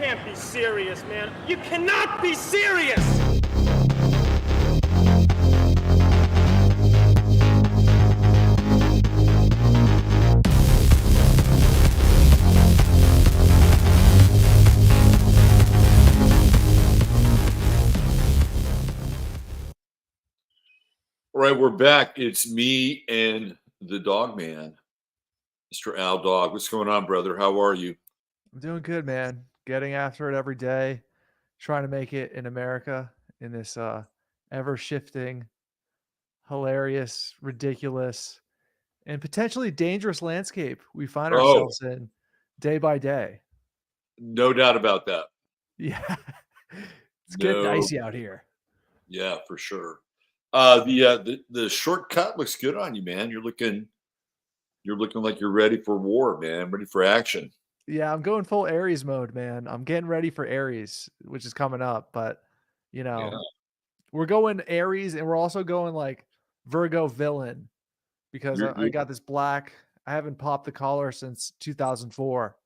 can't be serious, man. You cannot be serious! All right, we're back. It's me and the Dog Man, Mr. Al Dawg. What's going on, brother? How are you? I'm doing good, man. Getting after it every day, trying to make it in America in this ever-shifting, hilarious, ridiculous, and potentially dangerous landscape we find ourselves in day by day. No doubt about that. Yeah. It's getting dicey out here. Yeah, for sure. The shortcut looks good on you, man. You're looking like you're ready for war, man. Ready for action. Yeah, I'm going full Aries mode, man. I'm getting ready for Aries, which is coming up, but we're going Aries and we're also going like Virgo villain because I got this black. I haven't popped the collar since 2004,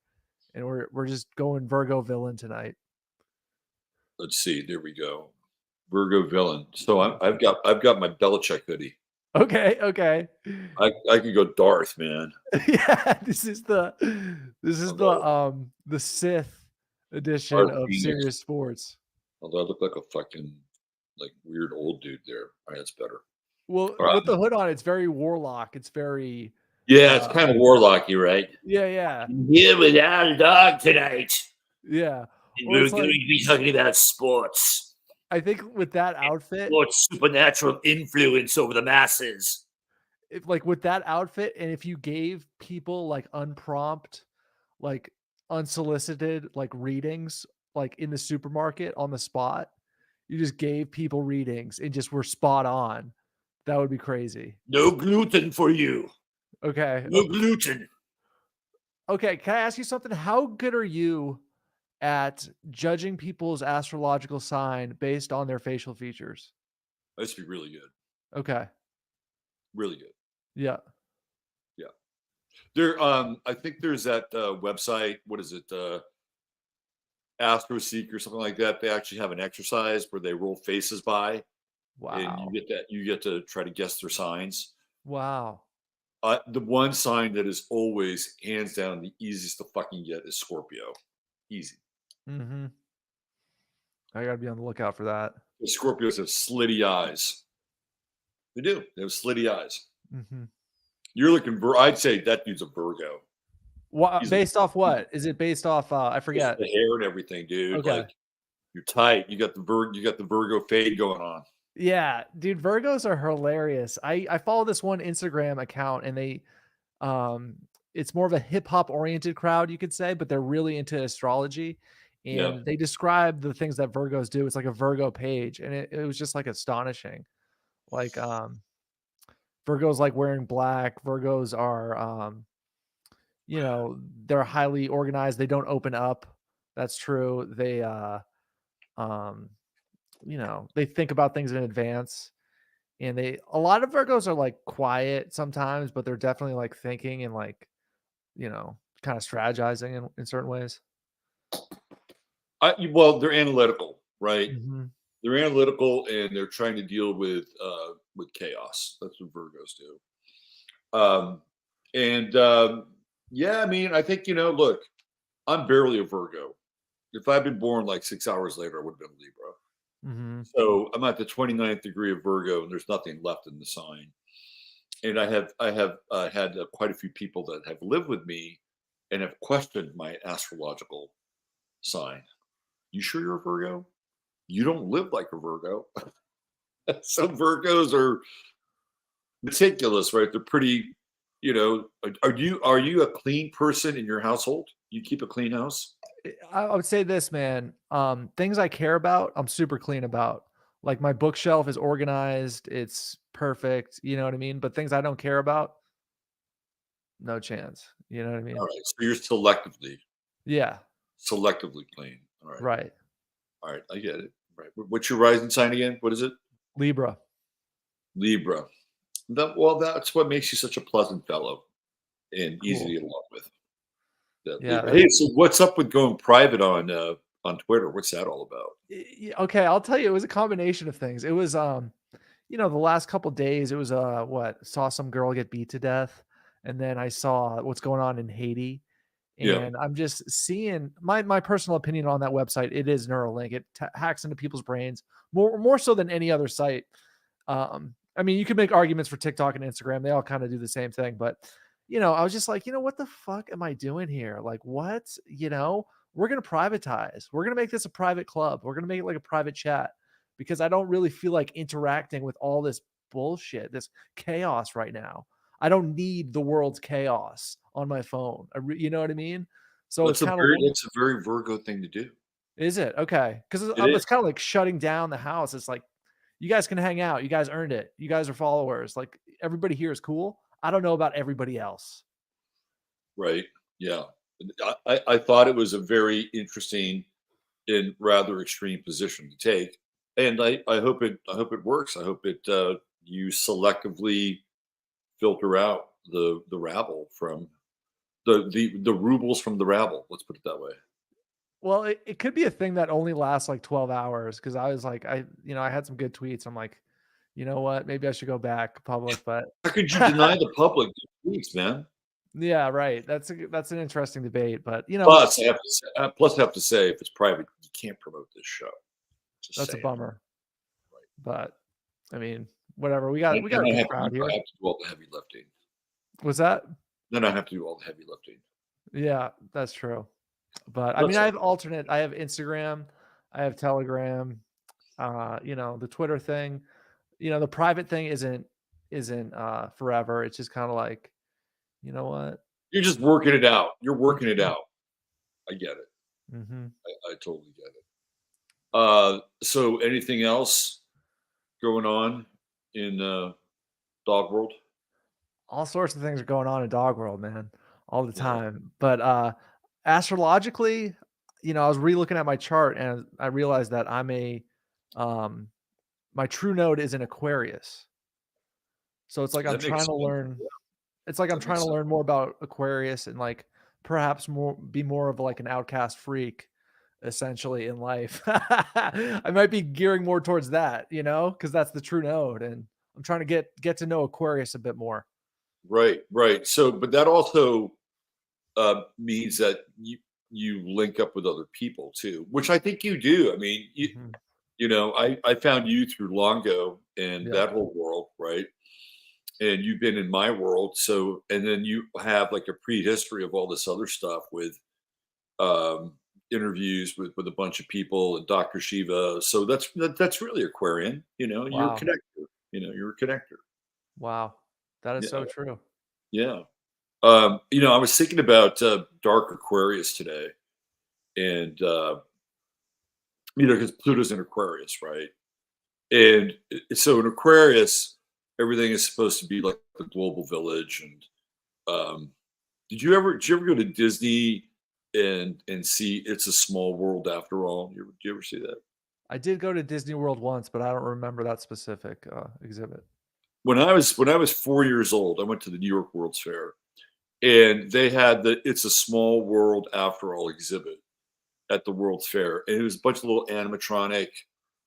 and we're just going Virgo villain tonight. Let's see. There we go. Virgo villain. So I've got my Belichick hoodie. Okay. I could go Darth, man. Yeah, this is the Sith edition of Sirius Sports. Although I look like a fucking weird old dude there. All right, that's better. Well, with the hood on, it's very warlock. It's very it's kind of warlocky, right? Yeah. I'm here with Al Dawg tonight. Yeah. And we're going to be talking about sports. I think with that outfit, sports supernatural influence over the masses. With that outfit, and if you gave people unprompted, unsolicited readings in the supermarket on the spot, you just gave people readings and just were spot on, that would be crazy. No gluten for you. Okay. No gluten. Okay, can I ask you something? How good are you at judging people's astrological sign based on their facial features? I used to be really good. Okay. Really good. Yeah. There, I think there's that website. What is it? AstroSeek or something like that. They actually have an exercise where they roll faces by. Wow. And you get to try to guess their signs. Wow. The one sign that is always hands down the easiest to fucking get is Scorpio. Easy. Mm-hmm. I gotta be on the lookout for that. The Scorpios have slitty eyes. They do. They have slitty eyes. Mm-hmm. You're looking. I'd say that dude's a Virgo. Based off what? Is it based off? I forget. The hair and everything, dude. Okay. You're tight. You got the Virgo fade going on. Yeah, dude. Virgos are hilarious. I follow this one Instagram account, and they, it's more of a hip hop oriented crowd, you could say, but they're really into astrology. And they describe the things that Virgos do. It's like a Virgo page. And it was just astonishing. Virgos wearing black. Virgos are, they're highly organized. They don't open up. That's true. They, they think about things in advance. And a lot of Virgos are quiet sometimes, but they're definitely thinking and kind of strategizing in certain ways. Well, they're analytical, right? Mm-hmm. They're analytical and they're trying to deal with chaos. That's what Virgos do. I mean, I think, look, I'm barely a Virgo. If I'd been born 6 hours later, I would have been a Libra. Mm-hmm. So I'm at the 29th degree of Virgo and there's nothing left in the sign. And I have had quite a few people that have lived with me and have questioned my astrological sign. You sure you're a Virgo? You don't live like a Virgo. Some Virgos are meticulous, right? They're pretty, are you a clean person in your household? You keep a clean house? I would say this, man. Things I care about, I'm super clean about. My bookshelf is organized. It's perfect. You know what I mean? But things I don't care about, no chance. You know what I mean? All right. So you're selectively. Yeah. Selectively clean. All right. Right. All right. I get it. Right. What's your rising sign again? What is it? Libra. That's what makes you such a pleasant fellow and easy to get along with. Yeah. Hey, so what's up with going private on on Twitter. What's that all about? Okay, I'll tell you, it was a combination of things. It was the last couple days, it was saw some girl get beat to death, and then I saw what's going on in Haiti. Yeah. And I'm just seeing my personal opinion on that website. It is Neuralink. It hacks into people's brains more so than any other site. I mean, you could make arguments for TikTok and Instagram. They all kind of do the same thing. But, I was just like, what the fuck am I doing here? Like, what? We're going to privatize. We're going to make this a private club. We're going to make it like a private chat because I don't really feel like interacting with all this bullshit, this chaos right now. I don't need the world's chaos on my phone. You know what I mean? So it's a very Virgo thing to do. Is it? Okay. Because it's kind of like shutting down the house. It's like, you guys can hang out. You guys earned it. You guys are followers. Like, everybody here is cool. I don't know about everybody else. Right. Yeah. I thought it was a very interesting and rather extreme position to take. And I hope it works. I hope you selectively filter out the rabble from the rubles from the rabble. Let's put it that way. Well, it could be a thing that only lasts like 12 hours. Cause I was like, I had some good tweets. I'm like, you know what? Maybe I should go back public, but how could you deny the public the tweets, man? Yeah, right. That's an interesting debate, but plus I have to say, if it's private, you can't promote this show. That's a bummer. Right. But I mean, whatever. We got a good crowd here. I have to do all the heavy lifting. Was that? Then I have to do all the heavy lifting. Yeah, that's true. But I mean, I have Instagram, I have Telegram, the Twitter thing, the private thing isn't forever. It's just kind of like, you know what? You're just working it out. You're working it out. I get it. Mm-hmm. I totally get it. So anything else going on in Dog World? All sorts of things are going on in Dog World, man, all the time. But astrologically, I was re-looking at my chart and I realized that I'm my true node is in Aquarius. So it's like I'm trying to learn. It's like I'm trying to learn more about Aquarius and like perhaps be more of like an outcast freak essentially in life. I might be gearing more towards that, because that's the true node. And I'm trying to get to know Aquarius a bit more. Right. So, but that also means that you link up with other people too, which I think you do. I mean, I found you through Longo and that whole world, right? And you've been in my world. So, and then you have like a prehistory of all this other stuff with interviews with a bunch of people and Dr. Shiva. So that's really Aquarian, Wow. You're a connector, you're a connector. Wow. That is so true. Yeah. I was thinking about Dark Aquarius today and, because Pluto's in Aquarius, right? And so in Aquarius, everything is supposed to be like the global village. And did you ever go to Disney and see It's a Small World After All? Did you ever see that? I did go to Disney World once, but I don't remember that specific exhibit. When I was 4 years old, I went to the New York World's Fair, and they had the It's a Small World After All exhibit at the World's Fair, and it was a bunch of little animatronic,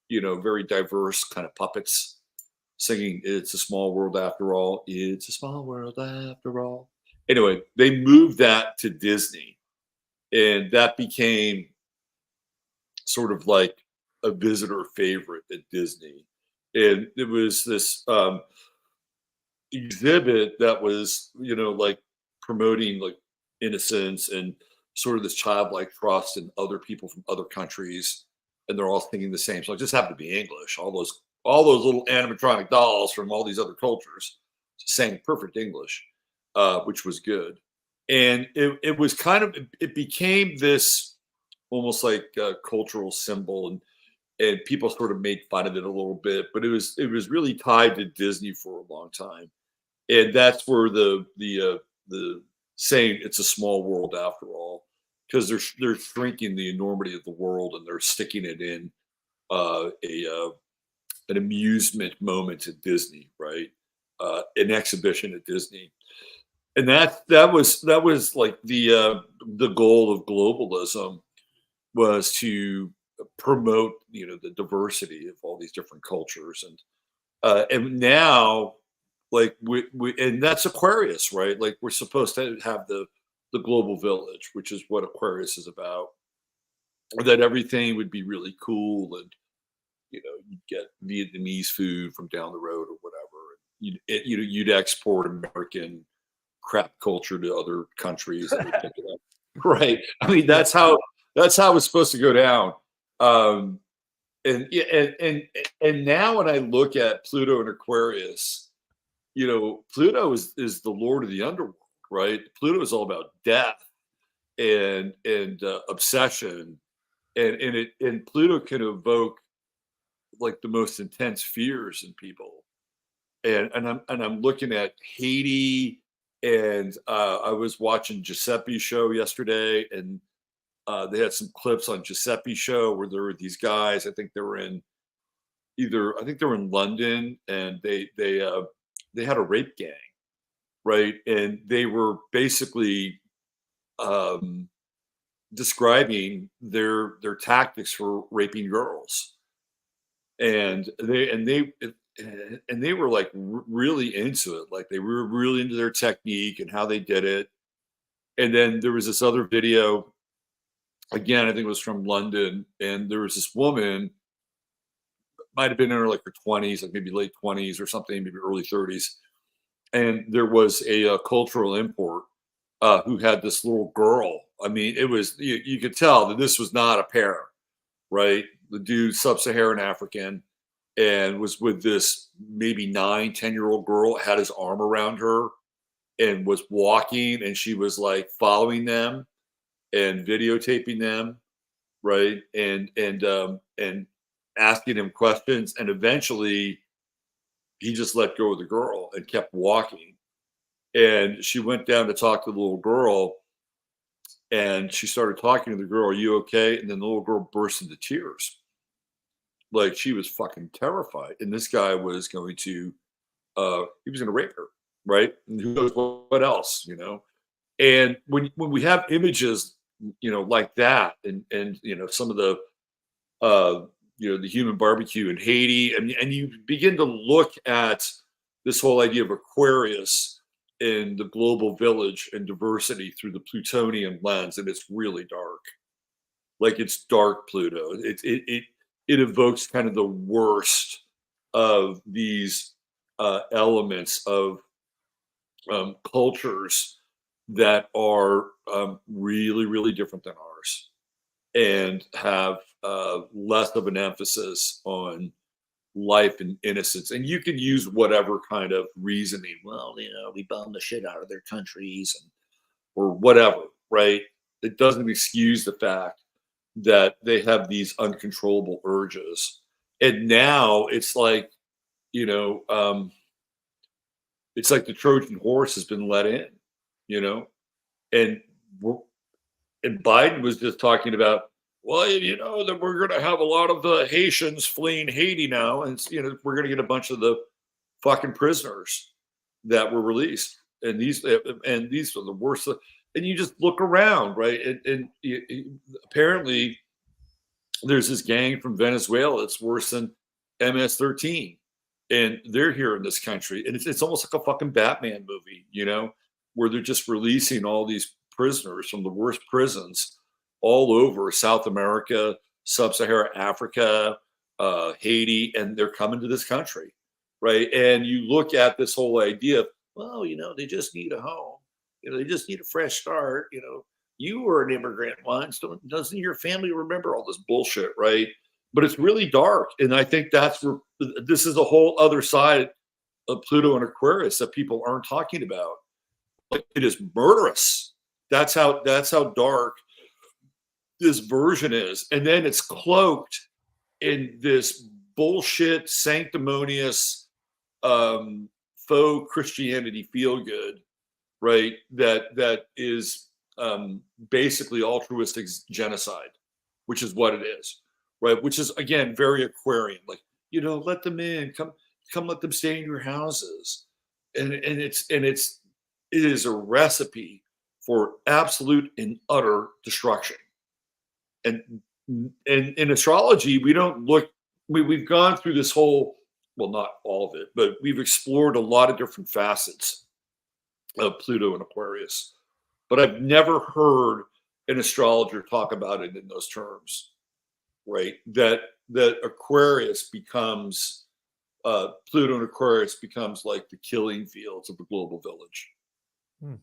very diverse kind of puppets singing It's a Small World After All. It's a small world after all. Anyway, they moved that to Disney, and that became sort of like a visitor favorite at Disney. And it was this exhibit that was, like promoting like innocence and sort of this childlike trust in other people from other countries, and they're all singing the same. So it just happened to be English. All those little animatronic dolls from all these other cultures sang perfect English, which was good. And it was it became this almost like a cultural symbol, and people sort of made fun of it a little bit, but it was really tied to Disney for a long time. And that's where the saying "It's a small world after all," because they're shrinking the enormity of the world and they're sticking it in an amusement moment at Disney, right? An exhibition at Disney, and that was like the goal of globalism was to promote, the diversity of all these different cultures. And now, like and that's Aquarius, right? Like we're supposed to have the global village, which is what Aquarius is about. That everything would be really cool, and you'd get Vietnamese food from down the road or whatever. You'd export American crap culture to other countries and pick it up. Right. I mean, that's how it's supposed to go down. And now when I look at Pluto and Aquarius, Pluto is the lord of the underworld, right? Pluto is all about death and obsession, and Pluto can evoke like the most intense fears in people. And I'm looking at Haiti, and I was watching Giuseppe's show yesterday, and they had some clips on Giuseppe's show where there were these guys. I think they were in London, and they had a rape gang, right? And they were basically describing their tactics for raping girls, and they were like really into it. Like they were really into their technique and how they did it. And then there was this other video, again, I think it was from London, and there was this woman, might have been in her like her 20s, like maybe late 20s or something, maybe early 30s. And there was a cultural import who had this little girl. I mean, it was, you could tell that this was not a pair, right? The dude, sub-Saharan African, and was with this maybe 9-10-year-old girl, had his arm around her and was walking, and she was like following them and videotaping them, right? And asking him questions. And eventually he just let go of the girl and kept walking. And she went down to talk to the little girl, and she started talking to the girl, "Are you okay?" And then the little girl burst into tears. Like she was fucking terrified. And this guy was going to, he was going to rape her, right? And who knows what else, And when we have images, like that, and some of the, the human barbecue in Haiti, and you begin to look at this whole idea of Aquarius in the global village and diversity through the Plutonian lens, and it's really dark. Like it's dark Pluto. It evokes kind of the worst of these elements of cultures that are really, really different than ours, and have less of an emphasis on life and innocence. And you can use whatever kind of reasoning. Well, we bomb the shit out of their countries, or whatever, right? It doesn't excuse the fact that they have these uncontrollable urges. And now it's like, it's like the Trojan horse has been let in, and Biden was just talking about, well, that we're going to have a lot of the Haitians fleeing Haiti now. And, we're going to get a bunch of the fucking prisoners that were released. And these are the worst. And you just look around, right? And apparently there's this gang from Venezuela that's worse than MS-13. And they're here in this country. And it's almost like a fucking Batman movie, where they're just releasing all these prisoners from the worst prisons all over South America, Sub-Saharan Africa, Haiti, and they're coming to this country, right? And you look at this whole idea of, well, they just need a home. They just need a fresh start. You were an immigrant once. Doesn't your family remember all this bullshit, right? But it's really dark. And I think that's where this is a whole other side of Pluto and Aquarius that people aren't talking about. Like, it is murderous. That's how dark this version is. And then it's cloaked in this bullshit, sanctimonious, faux Christianity feel good, right? That is basically altruistic genocide, which is what it is, right? Which is, again, very Aquarian. Like, let them in, come let them stay in your houses. And it is a recipe for absolute and utter destruction. And in astrology, we don't look. We've gone through this whole, well, not all of it, but we've explored a lot of different facets of Pluto and Aquarius. But I've never heard an astrologer talk about it in those terms, right? That Aquarius becomes Pluto and Aquarius becomes like the killing fields of the global village.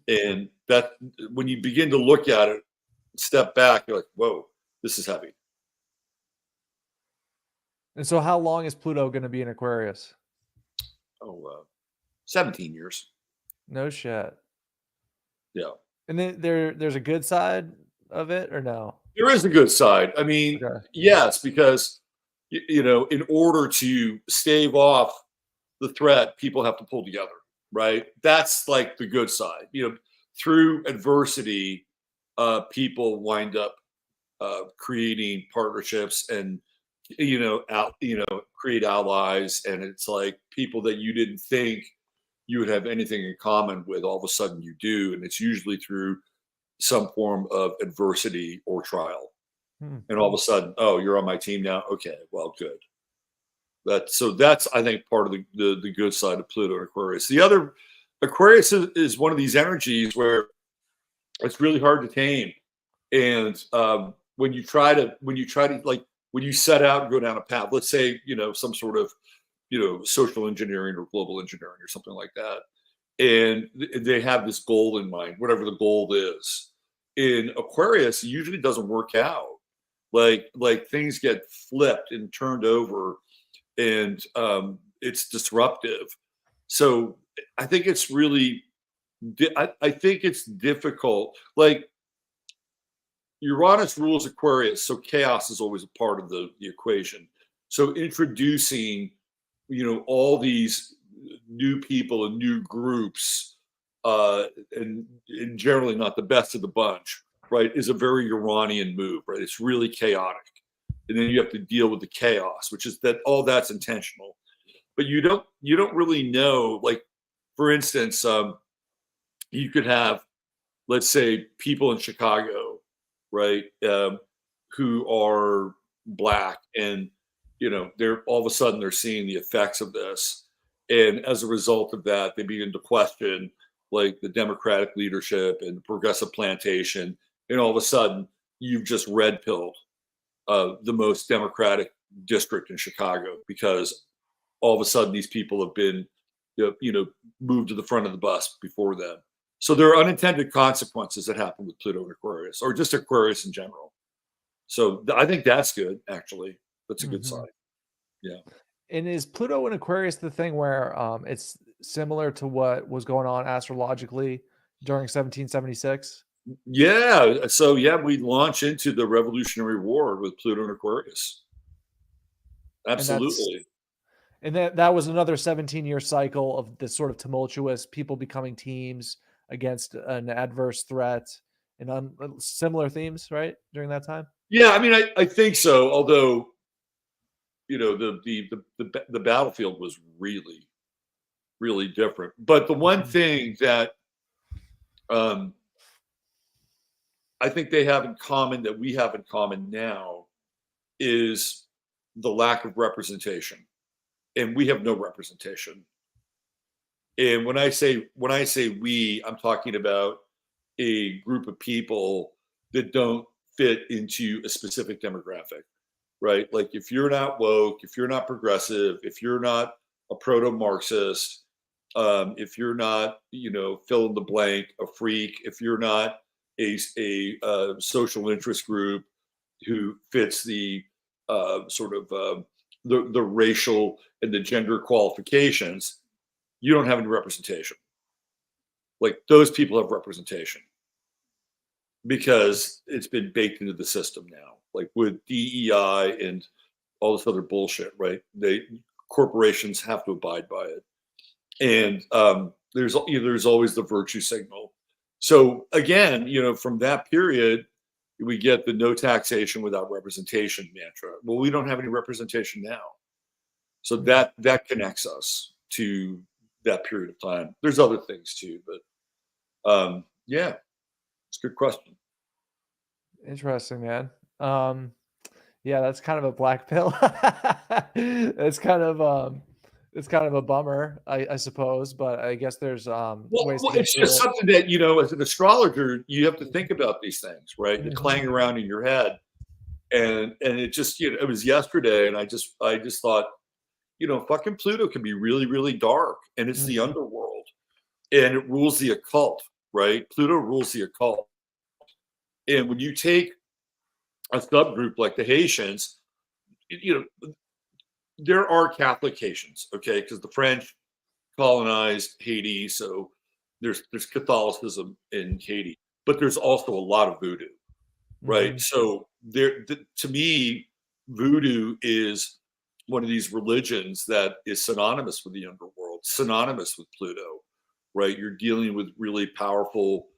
And that when you begin to look at it, step back, you're like, whoa, this is heavy. And so how long is Pluto going to be in Aquarius? 17 years. No shit. Yeah. And then there's a good side of it, or no? There is a good side. I mean, Okay. yes, because, you know, in order to stave off the threat, people have to pull together, right? That's like the good side. You know, through adversity, people wind up creating partnerships and, create allies. And it's like people that you didn't think you would have anything in common with, all of a sudden you do. And it's usually through some form of adversity or trial. And all of a sudden, oh, you're on my team now. Okay, well, good. That's I think part of the good side of Pluto and Aquarius. The other, Aquarius is one of these energies where it's really hard to tame. And when you try to like, when you set out and go down a path, let's say, some sort of, social engineering or global engineering or something like that. And they have this goal in mind, whatever the goal is. In Aquarius, it usually doesn't work out. Like things get flipped and turned over, and it's disruptive. So I think it's really, I think it's difficult. Like Uranus rules Aquarius, so chaos is always a part of the equation. So introducing, all these new people and new groups, and generally not the best of the bunch, right, is a very Uranian move, right? It's really chaotic. And then you have to deal with the chaos, which is that all that's intentional. But you don't really know, like, for instance, you could have, let's say, people in Chicago, right, who are Black, and they're all of a sudden they're seeing the effects of this, and as a result of that, they begin to question like the Democratic leadership and the progressive plantation, and all of a sudden you've just red pilled the most Democratic district in Chicago, because all of a sudden these people have been moved to the front of the bus before them. So there are unintended consequences that happen with Pluto and Aquarius, or just Aquarius in general. So I think that's good, actually. That's a good side. Yeah. And is Pluto and Aquarius the thing where it's similar to what was going on astrologically during 1776? Yeah. So yeah, we launch into the Revolutionary War with Pluto and Aquarius. Absolutely. And that was another 17-year cycle of this sort of tumultuous people becoming teams against an adverse threat, and similar themes, right, during that time? Yeah, I mean, I think so. Although, the battlefield was really, really different. But the one thing that I think they have in common, that we have in common now, is the lack of representation, and we have no representation. And when I say we, I'm talking about a group of people that don't fit into a specific demographic, right? Like if you're not woke, if you're not progressive, if you're not a proto-Marxist, if you're not, fill in the blank, a freak, if you're not a social interest group who fits the the racial and the gender qualifications, you don't have any representation. Like those people have representation because it's been baked into the system now, like with DEI and all this other bullshit, right? Corporations have to abide by it. And there's always the virtue signal. So again, from that period, we get the no taxation without representation mantra. Well, we don't have any representation now. So that connects us to that period of time. There's other things too, but yeah, it's a good question. Interesting, man. Yeah, that's kind of a black pill. It's kind of a bummer, I suppose, but I guess there's ways to get It's through just it. something that, as an astrologer, you have to think about these things, right? They Mhm. clang around in your head. And it just, it was yesterday, and I just thought, fucking Pluto can be really, really dark, and it's the Mhm. underworld, and it rules the occult, right? Pluto rules the occult. And when you take a subgroup like the Haitians, there are Catholic Haitians, okay, because the French colonized Haiti, so there's Catholicism in Haiti, but there's also a lot of voodoo, right? Mhm. So to me, voodoo is one of these religions that is synonymous with the underworld, synonymous with Pluto, right? You're dealing with really powerful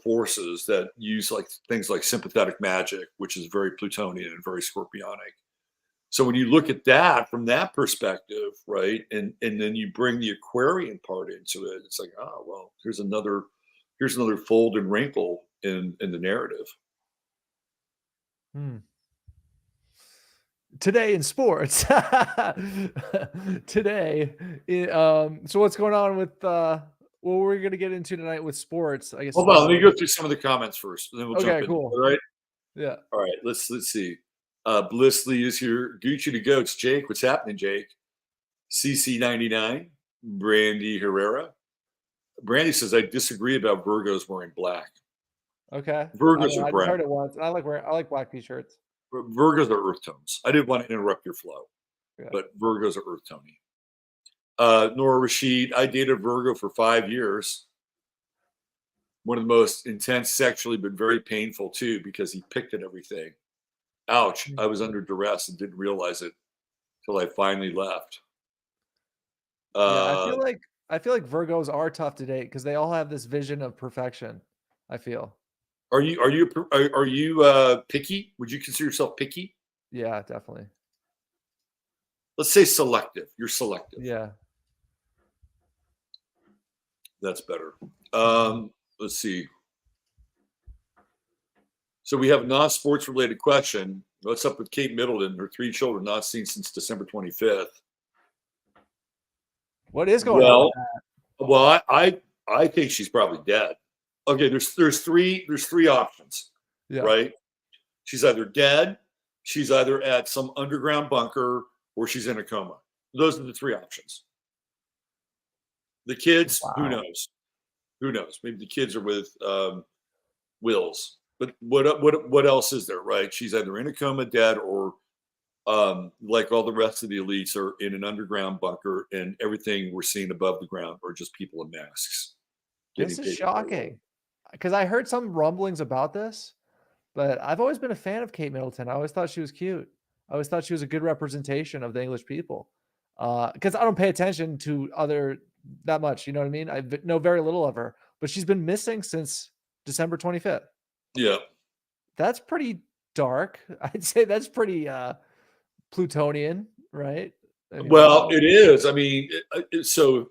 forces that use like things like sympathetic magic, which is very Plutonian and very Scorpionic. So when you look at that from that perspective, right, and then you bring the Aquarian part into it, it's like, oh well, here's another fold and wrinkle in the narrative. Hmm. Today in sports. Today, so what's going on with what we're gonna get into tonight with sports? I guess. Hold on, let me go through some of the comments first, and then we'll jump Okay, in. cool. All right. Yeah. All right, let's see. Blissly is here. Gucci to Goats. Jake, what's happening, Jake? CC99. Brandy Herrera. Brandy says, I disagree about Virgos wearing black. Okay. Virgos are I just brown. heard it once. I like black t-shirts. Virgos are earth tones. I didn't want to interrupt your flow, Yeah. but Virgos are earth tony. Nora Rashid, I dated Virgo for 5 years. One of the most intense sexually, but very painful too, because he picked at everything. Ouch. I was under duress and didn't realize it till I finally left. Yeah, Uh, I feel like Virgos are tough to date because they all have this vision of perfection, I feel. are you picky? Would you consider yourself picky? Yeah, definitely. Let's say selective. You're selective. Yeah. That's better. Let's see. So we have a non-sports related question. What's up with Kate Middleton? Her 3 children not seen since December 25th. What is going on? Well, I think she's probably dead. Okay, there's three options, Yeah. right? She's either dead, she's either at some underground bunker, or she's in a coma. Those are the 3 options. The kids, Wow. who knows? Who knows? Maybe the kids are with Wills. But what else is there, right? She's either in a coma, dead, or like all the rest of the elites are in an underground bunker, and everything we're seeing above the ground are just people in masks. This is shocking because I heard some rumblings about this, but I've always been a fan of Kate Middleton. I always thought she was cute. I always thought she was a good representation of the English people. Because I don't pay attention to that much. You know what I mean? I know very little of her, but she's been missing since December 25th. Yeah. That's pretty dark. I'd say that's pretty Plutonian, right? I mean, Well, it is. I mean, so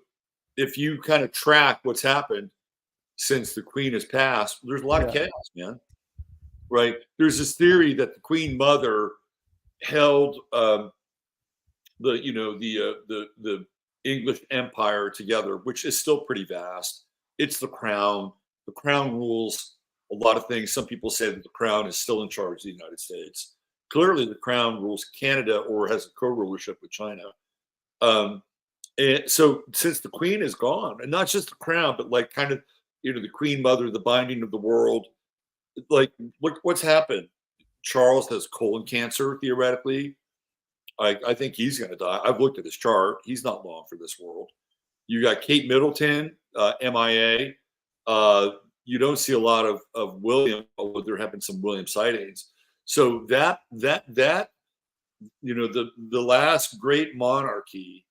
if you kind of track what's happened since the Queen has passed, there's a lot of chaos, man. Right? There's this theory that the Queen Mother held the English Empire together, which is still pretty vast. It's the crown. The crown rules a lot of things. Some people say that the crown is still in charge of the United States. Clearly, the crown rules Canada or has a co-rulership with China. And so since the Queen is gone, and not just the crown, but like kind of, the Queen Mother, the binding of the world, like what's happened? Charles has colon cancer, theoretically. I think he's going to die. I've looked at his chart. He's not long for this world. You got Kate Middleton, MIA. You don't see a lot of William, although there have been some William sightings. So that the last great monarchy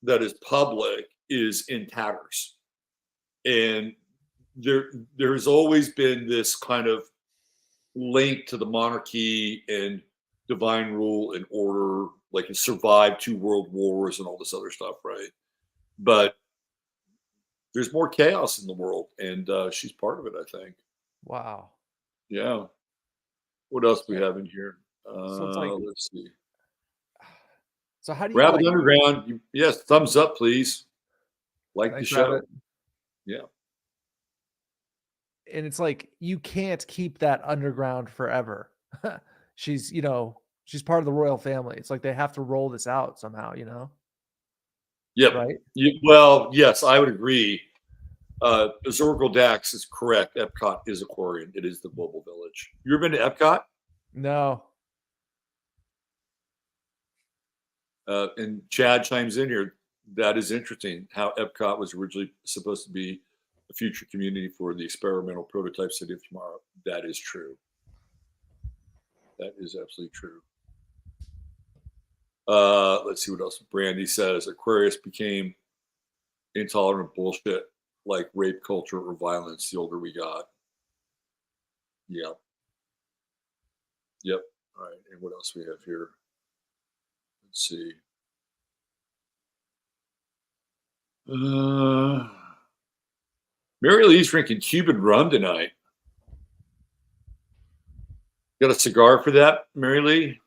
that is public is in tatters. And there's always been this kind of link to the monarchy and divine rule and order, like it survived 2 world wars and all this other stuff, right? But there's more chaos in the world, and she's part of it, I think. wow. Yeah. What else do we have in here? So it's like, Let's see. so how do you Rabbit like? Underground. Yes, thumbs up, please. Like the Thanks, show. Rabbit. Yeah. And it's like you can't keep that underground forever. She's, she's part of the royal family. It's like they have to roll this out somehow, Yep. right? Well, yes, I would agree. Zorgal Dax is correct. Epcot is Aquarian. It is the global village. You ever been to Epcot? No. And Chad chimes in here. That is interesting. How Epcot was originally supposed to be a future community for the experimental prototype city of tomorrow. That is true. That is absolutely true. Let's see what else Brandy says. Aquarius became intolerant bullshit like rape culture or violence the older we got. Yep. Yep. All right. And what else we have here? Let's see. Mary Lee's drinking Cuban rum tonight. Got a cigar for that, Mary Lee?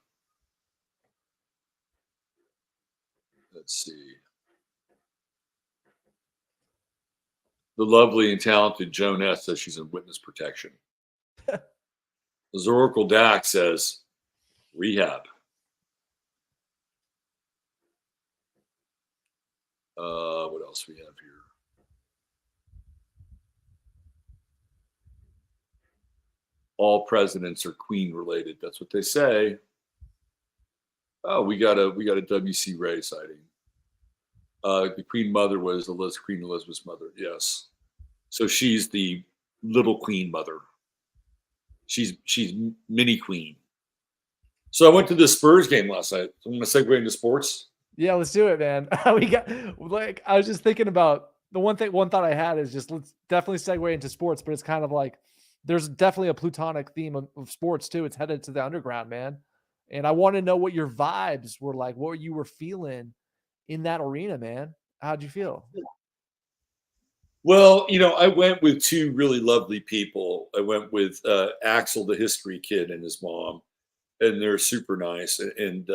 Let's see. The lovely and talented Joan S. says she's in witness protection. Zoracle Dax says rehab. What else we have here? All presidents are queen related. That's what they say. Oh, we got a W.C. Ray sighting. The Queen Mother was Queen Elizabeth's mother. Yes, so she's the little Queen Mother. She's mini Queen. So I went to the Spurs game last night. So I'm going to segue into sports. Yeah, let's do it, man. We got I was just thinking about the one thought I had is just let's definitely segue into sports, but it's kind of like there's definitely a plutonic theme of sports too. It's headed to the underground, man. And I want to know what your vibes were like, what you were feeling in that arena, man. How'd you feel? Well, I went with two really lovely people. I went with Axel, the history kid, and his mom, and they're super nice. And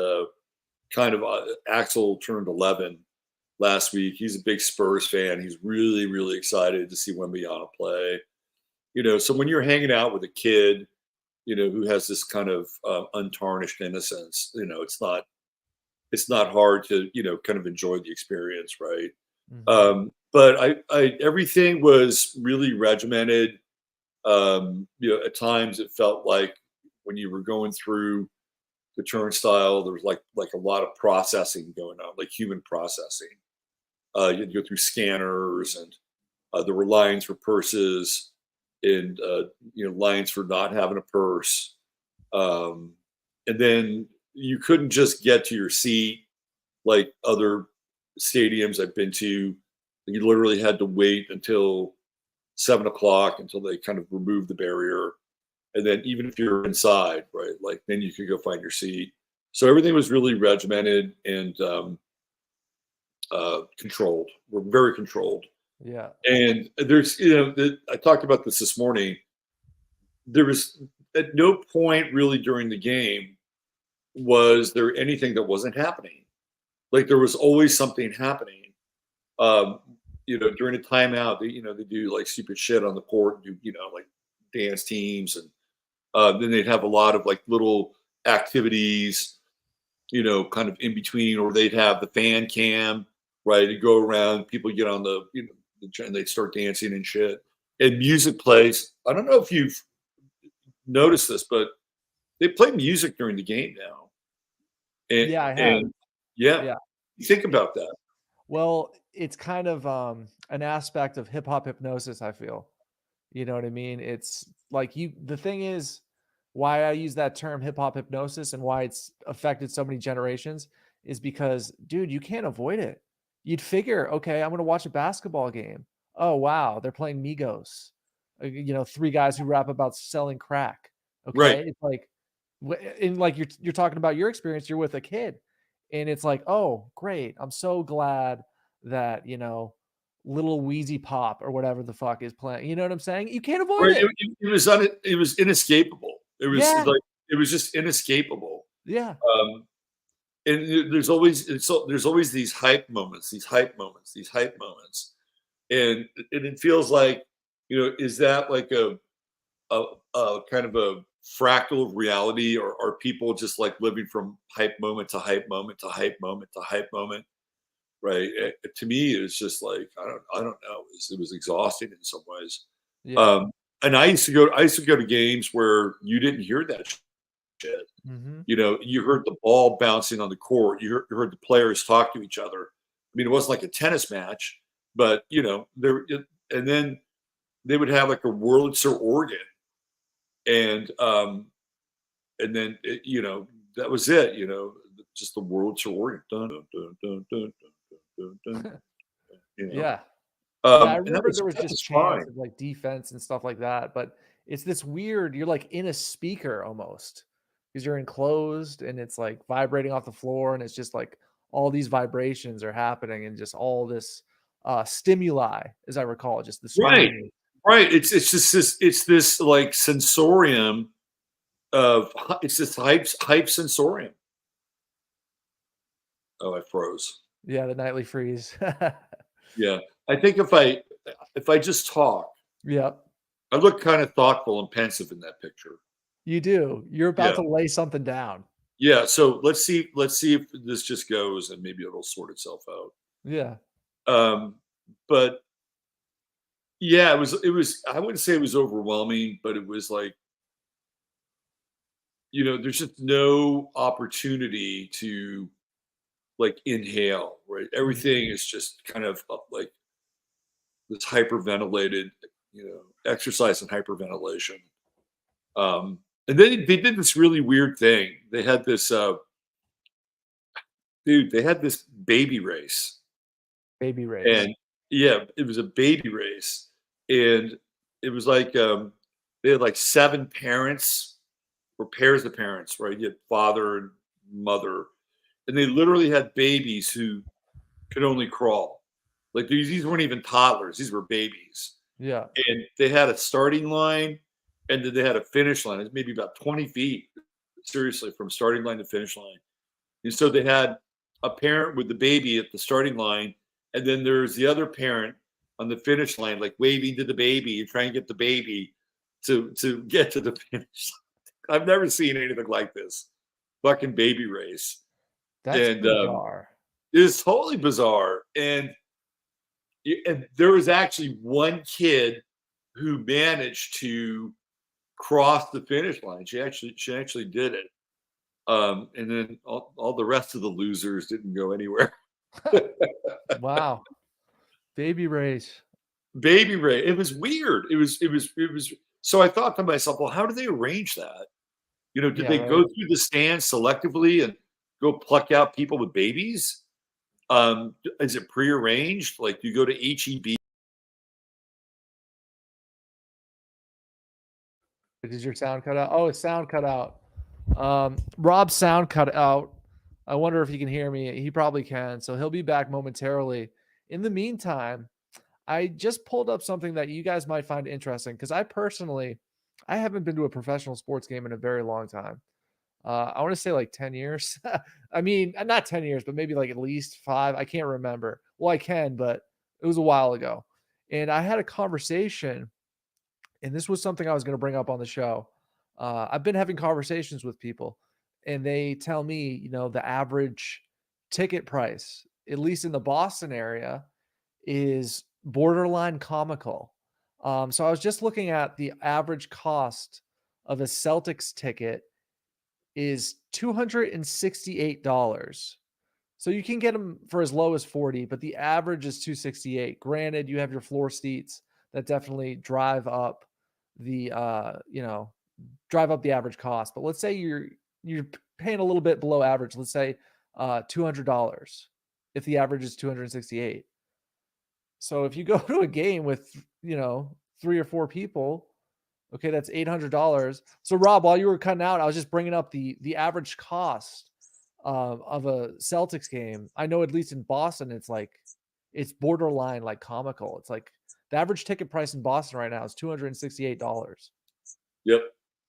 Axel turned 11 last week. He's a big Spurs fan. He's really, really excited to see Wembanyama play. So when you're hanging out with a kid, who has this kind of untarnished innocence, it's not hard to, kind of enjoy the experience, right? Mm-hmm. But I everything was really regimented. At times it felt like when you were going through the turnstile, there was like a lot of processing going on, like human processing. You'd go through scanners, and there were lines for purses, and lines for not having a purse. And then you couldn't just get to your seat like other stadiums I've been to. You literally had to wait until 7:00 until they kind of removed the barrier. And then even if you're inside, right, like then you could go find your seat. So everything was really regimented and controlled. We're very controlled. Yeah. And there's, I talked about this morning. There was at no point really during the game was there anything that wasn't happening. Like there was always something happening. During a timeout, they do like stupid shit on the court, do like dance teams, and then they'd have a lot of like little activities, kind of in between, or they'd have the fan cam, right? You go around, people get on the, and they'd start dancing and shit. And music plays. I don't know if you've noticed this, but they play music during the game now. And, Yeah, I have. And yeah. Think about that. Well, it's kind of an aspect of hip hop hypnosis, I feel. You know what I mean? It's like the thing is why I use that term hip hop hypnosis and why it's affected so many generations is because, dude, you can't avoid it. You'd figure, okay, I'm going to watch a basketball game. Oh, wow, they're playing Migos. Three guys who rap about selling crack. Okay. Right. It's like, and like you're talking about your experience, you're with a kid. And it's like, oh, great. I'm so glad that, Little Wheezy Pop or whatever the fuck is playing. You know what I'm saying? You can't avoid it. It was inescapable. It was like it was just inescapable. Yeah. And there's always these hype moments, and it feels like, is that like a kind of a fractal of reality, or are people just like living from hype moment to hype moment to hype moment to hype moment, right? To me, it's just like I don't know. It was exhausting in some ways. Yeah. And I used to go to games where you didn't hear that shit. Mm-hmm. You heard the ball bouncing on the court. You heard the players talk to each other. I mean, it wasn't like a tennis match, but and then they would have like a Wurlitzer organ, and then that was it. Just the Wurlitzer organ. Dun, dun, dun, dun, dun, dun, dun, dun, Yeah. Yeah, I and remember there was that just was chants fine. of like defense and stuff like that, but it's this weird, you're like in a speaker almost because you're enclosed and it's like vibrating off the floor and it's just like all these vibrations are happening and just all this stimuli, as I recall, just the Right, screaming. right. It's this like sensorium it's this hype sensorium. Oh, I froze. Yeah, the nightly freeze. Yeah, I think if I just talk, Yep. I look kind of thoughtful and pensive in that picture. You do. You're about Yeah, to lay something down. yeah. So let's see if this just goes, and maybe it'll sort itself out. Yeah. But yeah, it was. I wouldn't say it was overwhelming, but it was like, there's just no opportunity to like inhale, right? Everything is just kind of like this hyperventilated, exercise in hyperventilation. And then they did this really weird thing. They had this they had this baby race. Baby race. And yeah, it was a baby race. And it was like they had like 7 parents or pairs of parents, right? You had father and mother, and they literally had babies who could only crawl. Like these weren't even toddlers; these were babies. Yeah. And they had a starting line, and then they had a finish line. It's maybe about 20 feet, seriously, from starting line to finish line. And so they had a parent with the baby at the starting line, and then there's the other parent on the finish line, like waving to the baby and trying to get the baby to get to the finish. I've never seen anything like this. Fucking baby race. That's And bizarre. it's totally bizarre. And there was actually one kid who managed to cross the finish line. She actually did it. And then all the rest of the losers didn't go anywhere. Wow. Baby race. Baby Ray, it was weird. It was. So I thought to myself, well, how do they arrange that? Did Yeah, they right. go through the stands selectively and go pluck out people with babies? Is it prearranged? Like you go to HEB? Did your sound cut out? Oh, it's sound cut out. Rob's sound cut out. I wonder if he can hear me. He probably can. So he'll be back momentarily. In the meantime, I just pulled up something that you guys might find interesting because I haven't been to a professional sports game in a very long time. I want to say like 10 years. I mean, not 10 years, but maybe like at least 5. I can't remember. Well, I can, but it was a while ago. And I had a conversation, and this was something I was going to bring up on the show. I've been having conversations with people, and they tell me, the average ticket price, at least in the Boston area, is borderline comical. So I was just looking at the average cost of a Celtics ticket is $268. So you can get them for as low as 40, but the average is 268. Granted, you have your floor seats that definitely drive up the average cost. But let's say you're paying a little bit below average. Let's say $200 if the average is 268. So if you go to a game with 3 or 4 people, okay, that's $800. So Rob, while you were cutting out, I was just bringing up the average cost of a Celtics game. I know at least in Boston, it's borderline like comical. It's like the average ticket price in Boston right now is $268 Yep.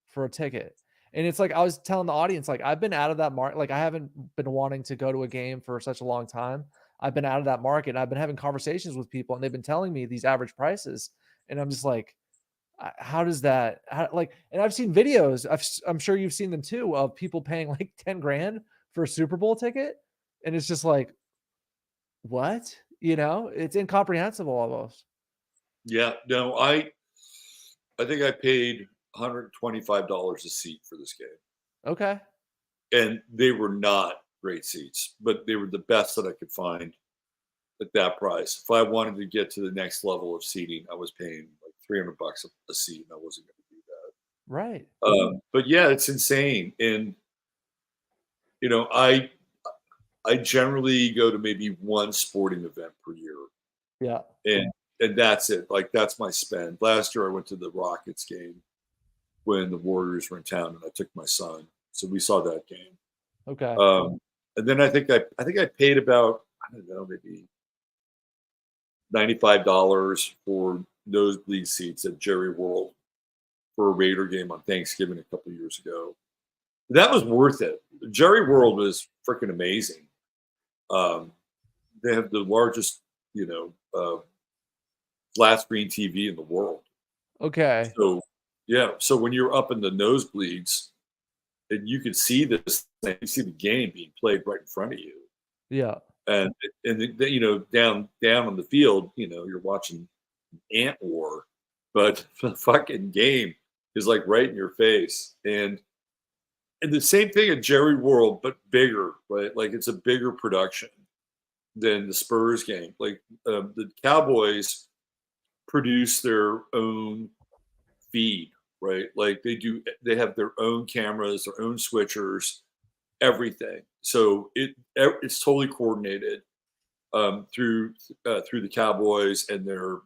for a ticket. And it's like I was telling the audience, like I've been out of that market. Like I haven't been wanting to go to a game for such a long time. I've been out of that market. And I've been having conversations with people, and they've been telling me these average prices, and I'm just like, how does that like? And I've seen videos. I'm sure you've seen them too, of people paying like 10 grand for a Super Bowl ticket, and it's just like, what? You know, it's incomprehensible almost. Yeah, no, I think I paid $125 a seat for this game, Okay. and they were not great seats, but they were the best that I could find at that price. If I wanted to get to the next level of seating, I was paying like $300 a seat, and I wasn't going to do that. Right. But yeah, it's insane, and you know, I generally go to maybe one sporting event per year, Yeah. and that's it. Like that's my spend. Last year I went to the Rockets game when the Warriors were in town, and I took my son, so we saw that game. Okay. And then I think I paid about, I don't know, maybe $95 for nosebleed seats at Jerry World for a Raider game on Thanksgiving a couple of years ago. That was worth it. Jerry World was freaking amazing. They have the largest, flat screen TV in the world. Okay. So yeah, so when you're up in the nosebleeds, and you can see this thing, you see the game being played right in front of you. Yeah. And down on the field, you're watching ant war, but the fucking game is like right in your face. And the same thing at Jerry World, but bigger, right? Like it's a bigger production than the Spurs game. Like the Cowboys produce their own feed, right? Like they have their own cameras, their own switchers, everything. So it's totally coordinated through the Cowboys and their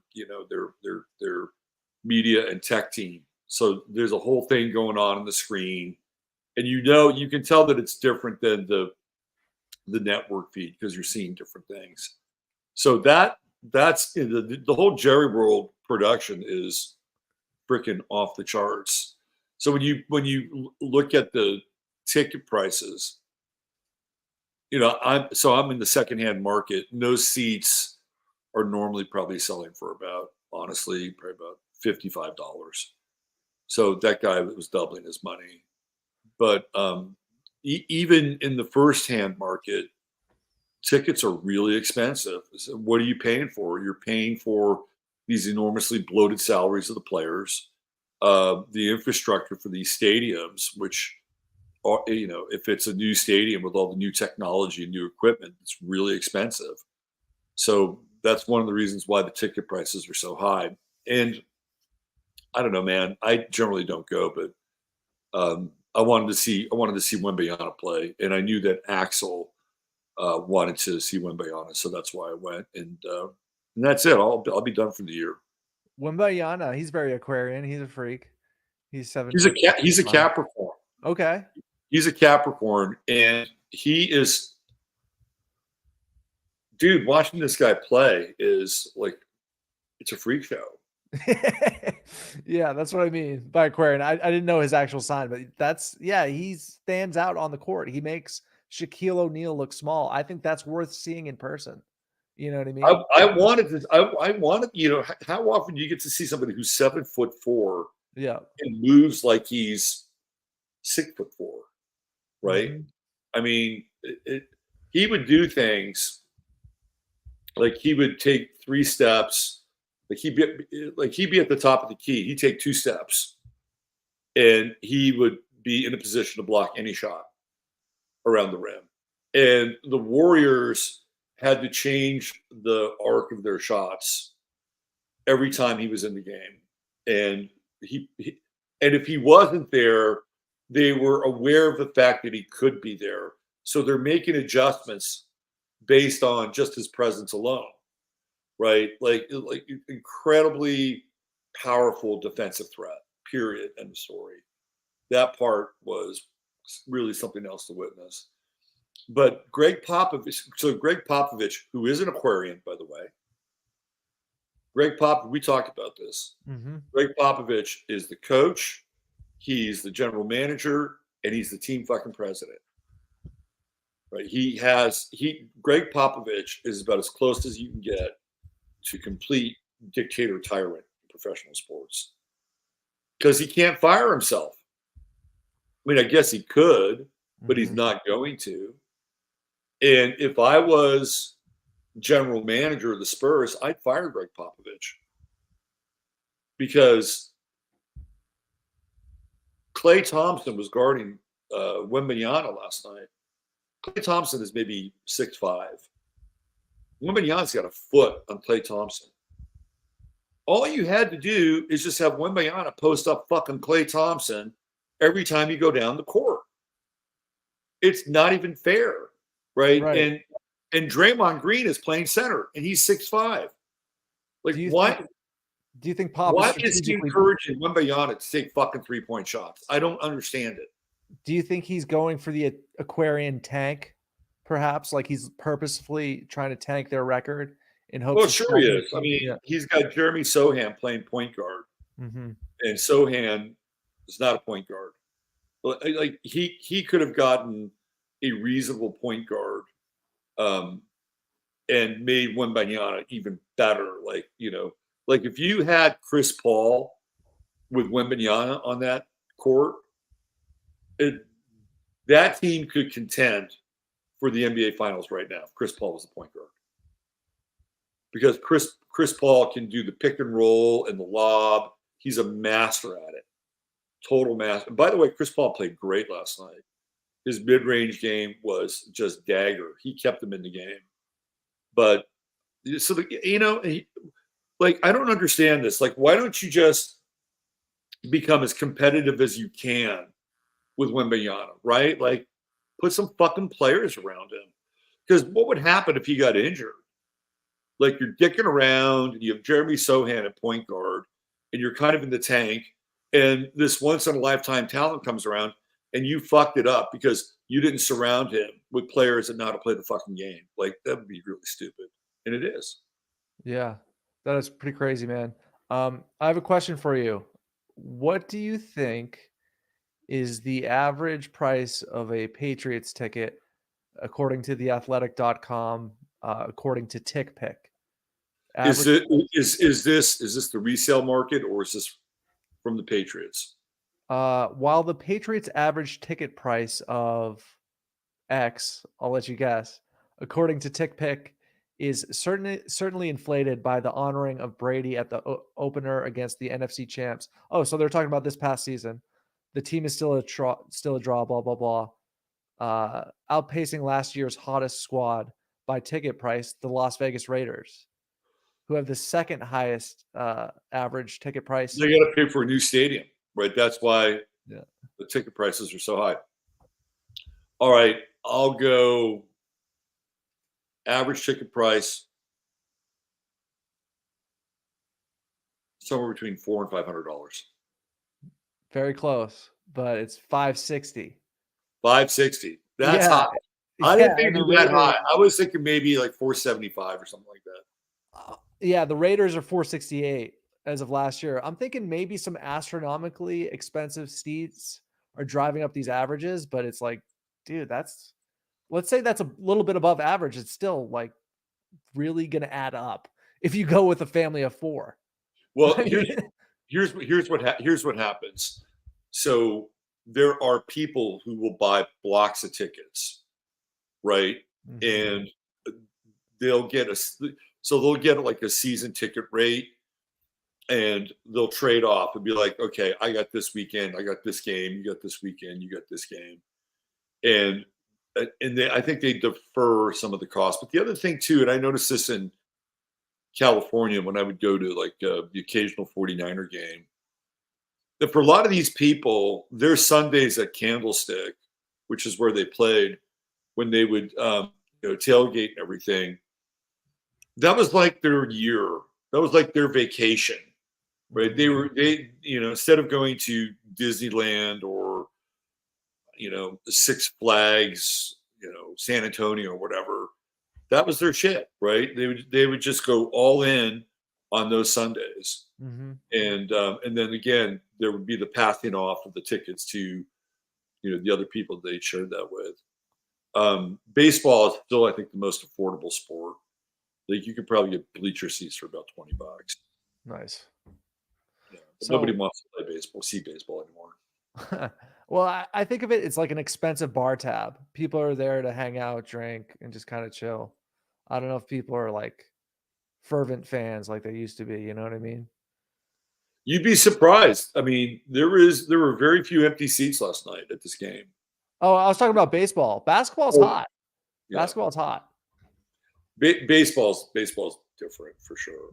media and tech team. So there's a whole thing going on the screen, and you can tell that it's different than the network feed because you're seeing different things. So that's the whole Jerry World production is freaking off the charts. So when you look at the ticket prices, I'm in the secondhand market, and those seats are normally probably selling for about $55. So that guy was doubling his money. But even in the first-hand market, tickets are really expensive. So what are you paying for? You're paying for these enormously bloated salaries of the players, the infrastructure for these stadiums, which are, if it's a new stadium with all the new technology and new equipment, it's really expensive. So that's one of the reasons why the ticket prices are so high. And I don't know, man, I generally don't go, but I wanted to see Wembanyama play, and I knew that Axel wanted to see Wembanyama, so that's why I went. And that's it. I'll be done for the year. Wembanyama, he's very Aquarian. He's a freak. He's 7. He's a Capricorn. Okay. He's a Capricorn, and he is, dude. Watching this guy play is like, it's a freak show. Yeah, that's what I mean by Aquarian. I didn't know his actual sign, but he stands out on the court. He makes Shaquille O'Neal look small. I think that's worth seeing in person. You know what I mean? I wanted, how often do you get to see somebody who's 7'4", yeah, and moves like he's 6'4", right? Mm-hmm. I mean, he would do things like he would take 3 steps. Like he'd be at the top of the key. He'd take 2 steps, and he would be in a position to block any shot around the rim. And the Warriors had to change the arc of their shots every time he was in the game. And and if he wasn't there, they were aware of the fact that he could be there. So they're making adjustments based on just his presence alone. Right, like incredibly powerful defensive threat. Period. End of story. That part was really something else to witness. But Greg Popovich, who is an Aquarian, by the way, we talked about this. Mm-hmm. Greg Popovich is the coach. He's the general manager, and he's the team fucking president. Right? Greg Popovich is about as close as you can get to complete dictator tyrant in professional sports. Because he can't fire himself. I mean, I guess he could, but he's not going to. And if I was general manager of the Spurs, I'd fire Greg Popovich. Because Klay Thompson was guarding Wembanyama last night. Klay Thompson is maybe 6'5". Wembanyama's got a foot on Klay Thompson. All you had to do is just have Wembanyama post up fucking Klay Thompson every time you go down the court. It's not even fair, right? And Draymond Green is playing center, and he's 6'5". Like, Do you think Pop? Why is he encouraging Wembanyama to take fucking 3-point shots? I don't understand it. Do you think he's going for the Aquarian tank, perhaps? Like he's purposefully trying to tank their record in hopes. Well, sure he is. I mean, he's got Jeremy Sohan playing point guard, and Sohan is not a point guard. Like he could have gotten a reasonable point guard, and made Wembanyama even better. Like, you know, like if you had Chris Paul with Wembanyama on that court, that team could contend for the NBA Finals right now if Chris Paul was the point guard. Because Chris Paul can do the pick and roll and the lob. He's a master at it. Total master. By the way, Chris Paul played great last night. His mid-range game was just dagger. He kept them in the game. But, so, you know, I don't understand this. Like, why don't you just become as competitive as you can with Wembanyama, right? Like, put some fucking players around him. Because what would happen if he got injured? Like, you're dicking around, and you have Jeremy Sohan at point guard, and you're kind of in the tank, and this once-in-a-lifetime talent comes around, and you fucked it up because you didn't surround him with players that know how to play the fucking game. Like, that would be really stupid. And it is. Yeah, that is pretty crazy, man. I have a question for you. What do you think is the average price of a Patriots ticket according to theathletic.com, according to TickPick? Is this the resale market, or is this from the Patriots? While the Patriots average ticket price of X, I'll let you guess, according to TickPick, is certainly inflated by the honoring of Brady at the opener against the NFC champs. Oh, so they're talking about this past season. The team is still a draw, blah, blah, blah. Outpacing last year's hottest squad by ticket price, the Las Vegas Raiders, who have the second highest average ticket price. They got to pay for a new stadium, right? That's why the ticket prices are so high. All right, I'll go average ticket price somewhere between $400 and $500. Very close, but it's $560. $560. That's high. I didn't think it was that high. I was thinking maybe like $475 or something like that. Yeah, the Raiders are $468 as of last year. I'm thinking maybe some astronomically expensive seats are driving up these averages, but it's like, dude, let's say that's a little bit above average. It's still like really going to add up if you go with a family of four. Well, here's what happens. So there are people who will buy blocks of tickets, right? And they'll get like a season ticket rate, and they'll trade off and be like, okay, I got this weekend, I got this game, you got this weekend, you got this game. And I think they defer some of the costs. But the other thing too, and I noticed this in California when I would go to like the occasional 49er game, that for a lot of these people, their Sundays at Candlestick, which is where they played, when they would tailgate and everything, that was like their year. That was like their vacation, right? They instead of going to Disneyland or Six Flags, San Antonio or whatever, that was their shit, right? They would just go all in on those Sundays. And then again, there would be the passing off of the tickets to, the other people they shared that with. Baseball is still, I think, the most affordable sport. Like you could probably get bleacher seats for about $20. Nice. Yeah, but nobody wants to play baseball, see baseball anymore. Well, I think of it, it's like an expensive bar tab. People are there to hang out, drink, and just kind of chill. I don't know if people are like fervent fans like they used to be. You know what I mean? You'd be surprised. I mean, there were very few empty seats last night at this game. Oh, I was talking about baseball. Basketball's hot. Yeah. Basketball's hot. Baseball's different for sure.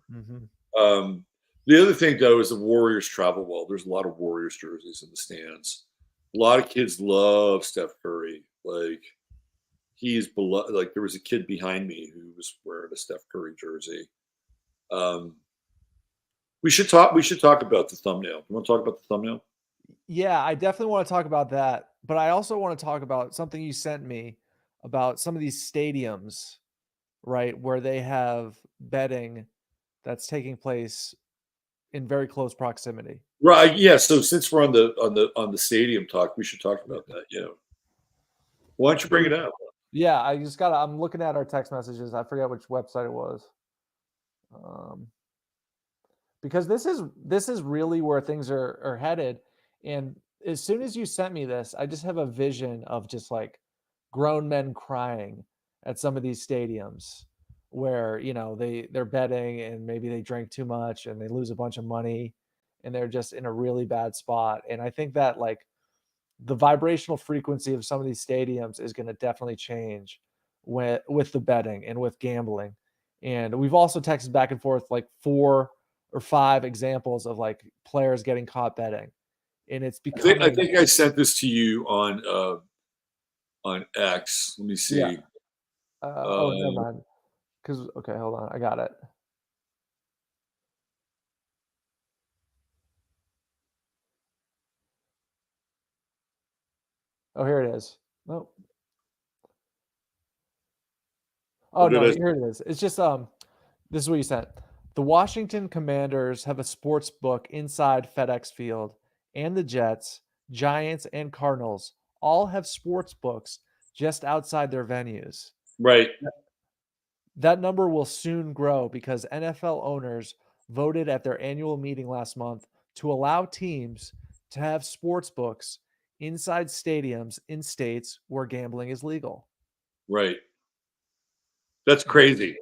The other thing though is the Warriors travel well. There's a lot of Warriors jerseys in the stands. A lot of kids love Steph Curry. Like he's beloved. Like there was a kid behind me who was wearing a Steph Curry jersey. We should talk about the thumbnail. You want to talk about the thumbnail? Yeah, I definitely want to talk about that. But I also want to talk about something you sent me about some of these stadiums, right, where they have betting that's taking place in very close proximity. Right. Yeah. So since we're on the stadium talk, we should talk about that. Yeah. Why don't you bring it up? Yeah, I'm looking at our text messages. I forget which website it was. Because this is really where things are headed. And as soon as you sent me this, I just have a vision of just like grown men crying at some of these stadiums where, they're betting and maybe they drink too much and they lose a bunch of money and they're just in a really bad spot. And I think that like the vibrational frequency of some of these stadiums is going to definitely change with the betting and with gambling. And we've also texted back and forth like 4 or 5 examples of like players getting caught betting. And it's becoming. I think I sent this to you on X. Let me see. Yeah. Never mind. Okay, hold on. I got it. Oh, here it is. Nope. Oh no, here it is. It's just this is what you sent. The Washington Commanders have a sports book inside FedEx Field, and the Jets, Giants, and Cardinals all have sports books just outside their venues. Right. That number will soon grow because NFL owners voted at their annual meeting last month to allow teams to have sports books inside stadiums in states where gambling is legal. Right. That's crazy.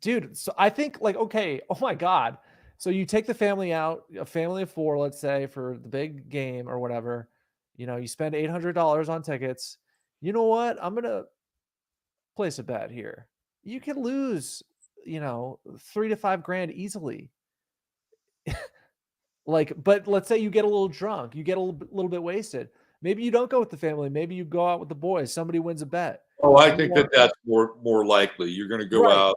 Dude, so I think like, okay, oh my God. So you take the family out, a family of 4, let's say, for the big game or whatever, you spend $800 on tickets. You know what? I'm going to place a bet here. You can lose, $3 to $5 grand easily. But let's say you get a little drunk, you get a little bit wasted. Maybe you don't go with the family. Maybe you go out with the boys. Somebody wins a bet. Oh, I think that's more likely. You're going to go out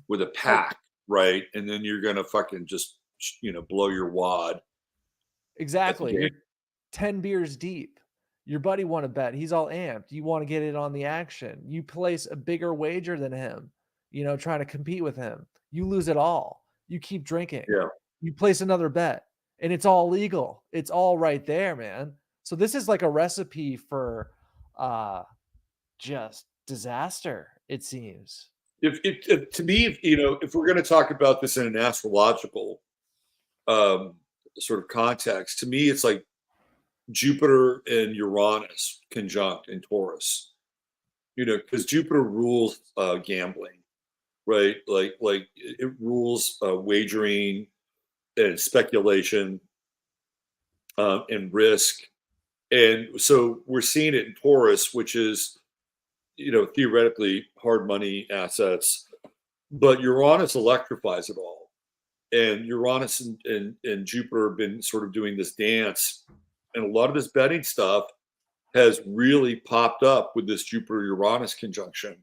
with a pack, right? And then you're going to fucking just, blow your wad. Exactly. You're 10 beers deep. Your buddy won a bet. He's all amped. You want to get in on the action. You place a bigger wager than him, trying to compete with him. You lose it all. You keep drinking. Yeah. You place another bet and it's all legal. It's all right there, man. So this is like a recipe for just disaster, it seems. If to me, if we're going to talk about this in an astrological sort of context, to me, it's like Jupiter and Uranus conjunct in Taurus, because Jupiter rules gambling, right? Like it rules wagering and speculation and risk. And so we're seeing it in Taurus, which is, theoretically hard money assets, but Uranus electrifies it all. And Uranus and Jupiter have been sort of doing this dance. And a lot of this betting stuff has really popped up with this Jupiter-Uranus conjunction.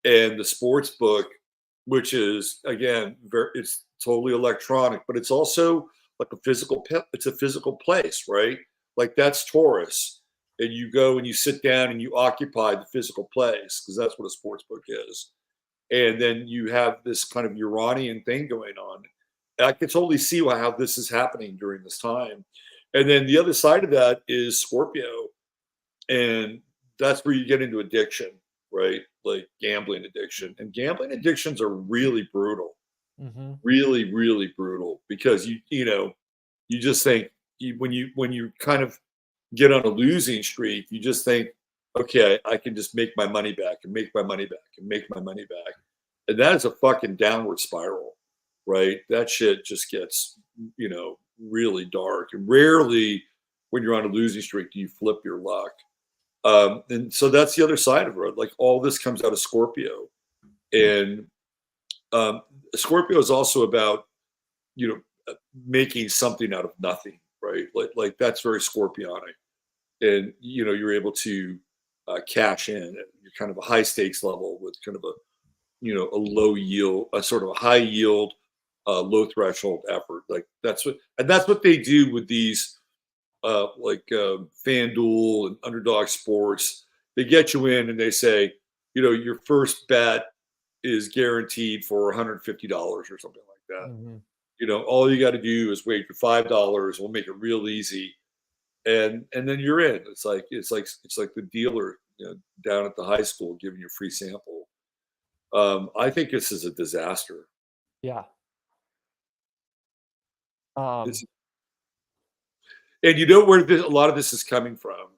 And the sports book, which is, again, it's totally electronic, but it's also like it's a physical place, right? Like that's Taurus. And you go and you sit down and you occupy the physical place because that's what a sports book is. And then you have this kind of Uranian thing going on. I can totally see how this is happening during this time. And then the other side of that is Scorpio. And that's where you get into addiction, right? Like gambling addiction. And gambling addictions are really brutal. Mm-hmm. Really, really brutal, because you just think when you kind of get on a losing streak, you just think, okay, I can just make my money back and make my money back and make my money back. And that is a fucking downward spiral, right? That shit just gets, really dark. And rarely when you're on a losing streak do you flip your luck. And so that's the other side of it. Like all this comes out of Scorpio. And Scorpio is also about, making something out of nothing, right? Like that's very Scorpionic. And, you're able to cash in at kind of a high stakes level with kind of a low yield, a sort of a high yield, low threshold effort. Like that's what they do with these, FanDuel and Underdog Sports. They get you in and they say, your first bet is guaranteed for $150 or something like that. Mm-hmm. All you got to do is wager $5. We'll make it real easy, and then you're in. It's like the dealer, down at the high school giving you a free sample. I think this is a disaster. Yeah. And you know where a lot of this is coming from?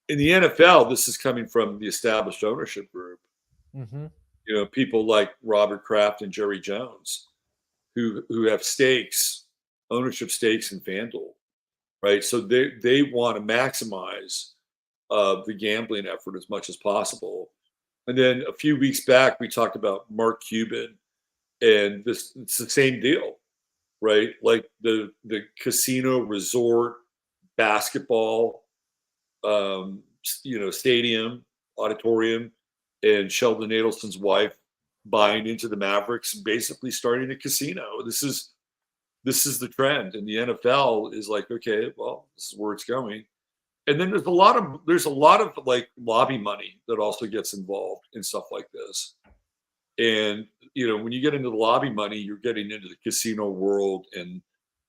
In the NFL, this is coming from the established ownership group. Mm-hmm. People like Robert Kraft and Jerry Jones, who have ownership stakes in FanDuel, right? So they want to maximize the gambling effort as much as possible. And then a few weeks back, we talked about Mark Cuban, and it's the same deal, right? Like the casino resort basketball, stadium, auditorium, and Sheldon Adelson's wife buying into the Mavericks, basically starting a casino. This is the trend, and the NFL is like, okay, well, this is where it's going. And then there's a lot of like lobby money that also gets involved in stuff like this. And when you get into the lobby money, you're getting into the casino world and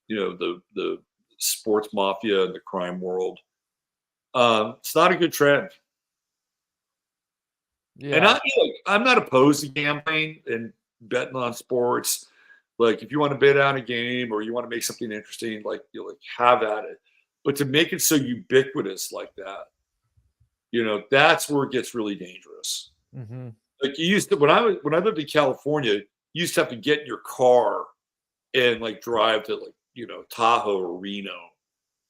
the sports mafia and the crime world. It's not a good trend. Yeah. And I'm not opposed to gambling and betting on sports. Like if you want to bet on a game or you want to make something interesting, have at it. But to make it so ubiquitous like that, that's where it gets really dangerous. Mm-hmm. Like you used to, when I lived in California, you used to have to get in your car and drive to Tahoe or Reno.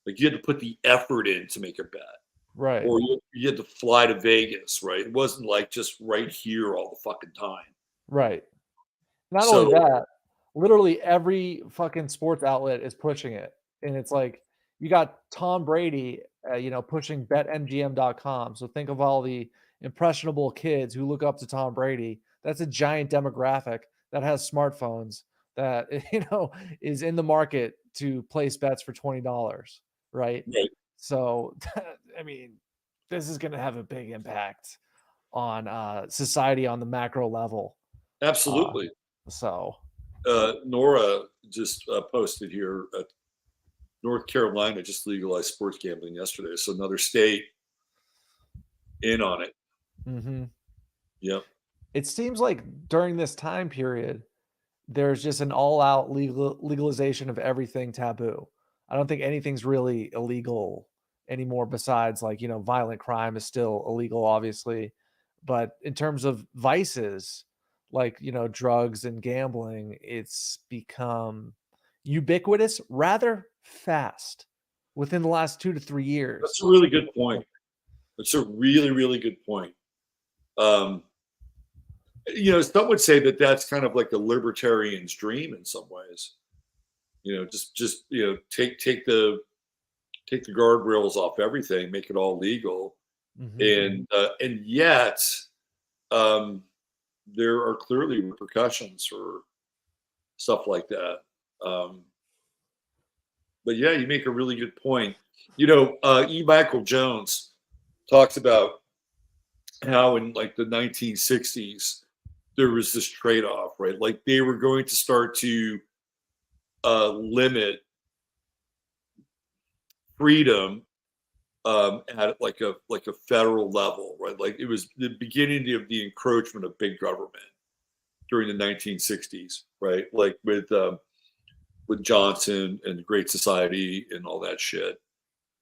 Like you had to put the effort in to make a bet. Right. Or you had to fly to Vegas, right? It wasn't like just right here all the fucking time. Right. Not only that, literally every fucking sports outlet is pushing it. And it's like, you got Tom Brady, pushing betmgm.com. So think of all the impressionable kids who look up to Tom Brady. That's a giant demographic that has smartphones that, is in the market to place bets for $20. Right. So, I mean, this is going to have a big impact on society on the macro level. Absolutely. Nora just posted here. North Carolina just legalized sports gambling yesterday. So another state in on it. Mm-hmm. Yep. It seems like during this time period, there's just an all-out legalization of everything taboo. I don't think anything's really illegal anymore besides violent crime is still illegal, obviously. But in terms of vices, drugs and gambling, it's become ubiquitous rather fast within the last 2 to 3 years. That's a really good point. That's a really, really good point. Some would say that that's kind of like the libertarian's dream in some ways. Just take the guardrails off everything, make it all legal, mm-hmm. And yet there are clearly repercussions for stuff like that. But yeah, you make a really good point. E. Michael Jones talks about how in the 1960s, there was this trade-off, right? Like they were going to start to limit freedom at like a federal level, right? Like it was the beginning of the encroachment of big government during the 1960s, right? Like with Johnson and the Great Society and all that shit.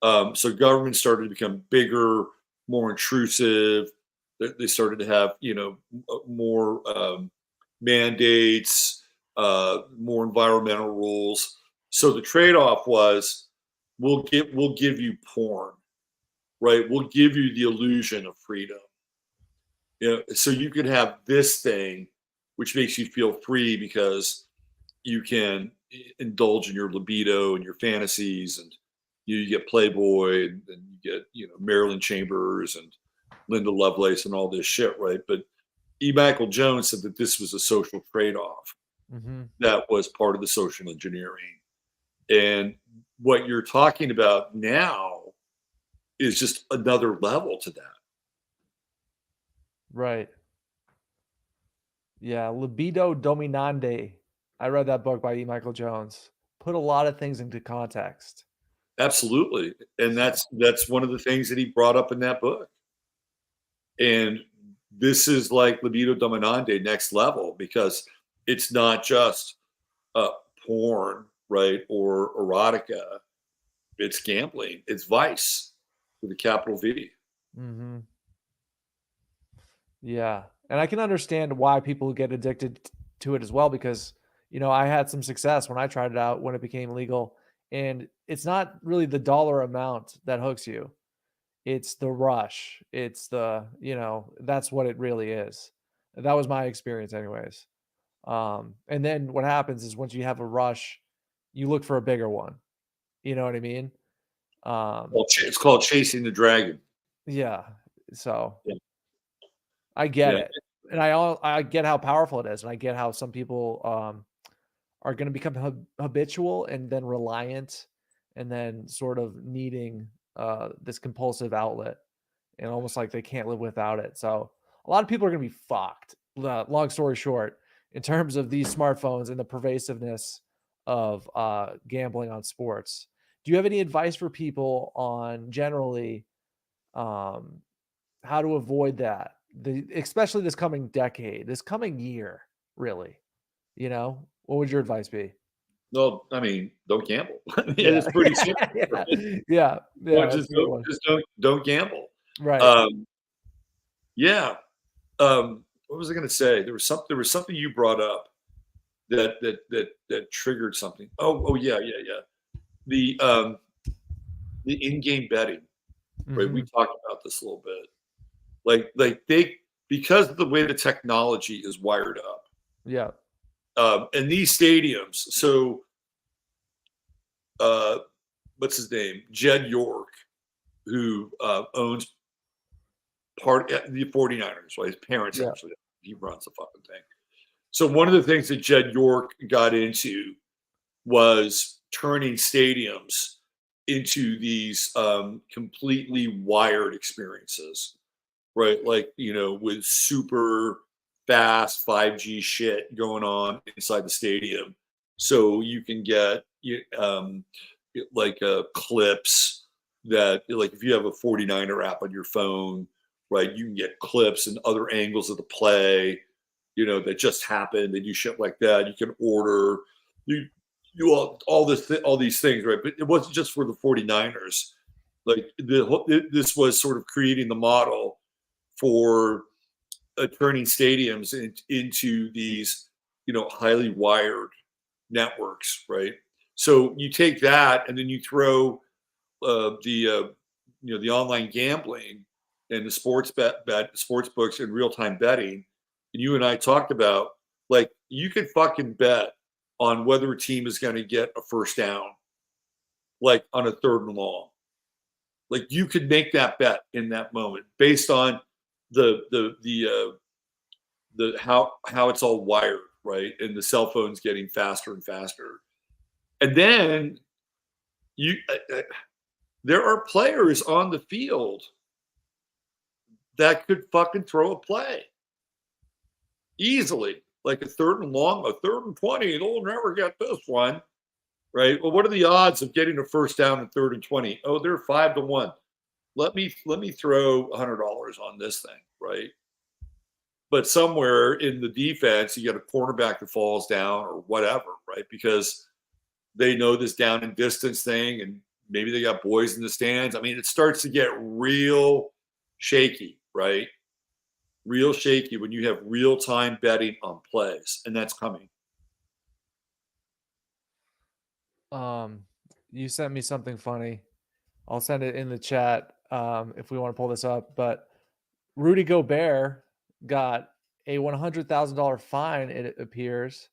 So government started to become bigger, more intrusive. They started to have, more mandates, more environmental rules. So the trade-off was, we'll give you porn, right? We'll give you the illusion of freedom. So you could have this thing, which makes you feel free because you can indulge in your libido and your fantasies, and you get Playboy and you get Marilyn Chambers and Linda Lovelace and all this shit, right? But E. Michael Jones said that this was a social trade-off. That was part of the social engineering. And what you're talking about now is just another level to that. Right. Yeah, Libido Dominante. I read that book by E. Michael Jones. Put a lot of things into context. Absolutely. And that's one of the things that he brought up in that book. And this is like Libido Dominante next level, because it's not just porn, right, or erotica. It's gambling. It's vice with a capital V. Mm-hmm. Yeah. And I can understand why people get addicted to it as well, because, I had some success when I tried it out when it became legal. And it's not really the dollar amount that hooks you. It's the rush. It's the, that's what it really is. That was my experience anyways. And then what happens is once you have a rush, you look for a bigger one. You know what I mean? It's called chasing the dragon. Yeah. So yeah. I get it. And I get how powerful it is. And I get how some people are going to become habitual and then reliant and then sort of needing this compulsive outlet, and almost like they can't live without it. So a lot of people are going to be fucked. Long story short, in terms of these smartphones and the pervasiveness of gambling on sports. Do you have any advice for people on generally how to avoid that? Especially this coming decade, this coming year, really, what would your advice be? No, I mean, don't gamble. It's pretty simple. Yeah. Just don't gamble. Right. What was I going to say? There was something you brought up that triggered something. Oh yeah. The in-game betting, right? We talked about this a little bit. Like because of the way the technology is wired up. Yeah. And these stadiums, so what's his name? Jed York, who owns the 49ers, right? His parents actually, he runs the fucking thing. So one of the things that Jed York got into was turning stadiums into these completely wired experiences, right? Like, with super fast 5G shit going on inside the stadium. So you can get clips that, like, if you have a 49er app on your phone, right, you can get clips and other angles of the play, that just happened. They do shit like that. You can order, you do all these things, right? But it wasn't just for the 49ers. Like this was sort of creating the model for turning stadiums into these, highly wired networks, right? So you take that and then you throw the online gambling and the sports books and real-time betting. And you and I talked about, like, you could fucking bet on whether a team is going to get a first down, like on a 3rd and long. Like, you could make that bet in that moment based on the how it's all wired, right? And the cell phones getting faster and faster. And then there are players on the field that could fucking throw a play. easily, like a 3rd and long, a 3rd and 20. They'll never get this one, right? Well, what are the odds of getting a first down in 3rd and 20? Oh, they're 5-1. Let me throw $100 on this thing, right? But somewhere in the defense, you got a cornerback that falls down or whatever, right? Because they know this down and distance thing, and maybe they got boys in the stands. I mean, it starts to get real shaky, right? Real shaky when you have real-time betting on plays, and that's coming. You sent me something funny. I'll send it in the chat if we want to pull this up. But Rudy Gobert got a $100,000 fine, it appears.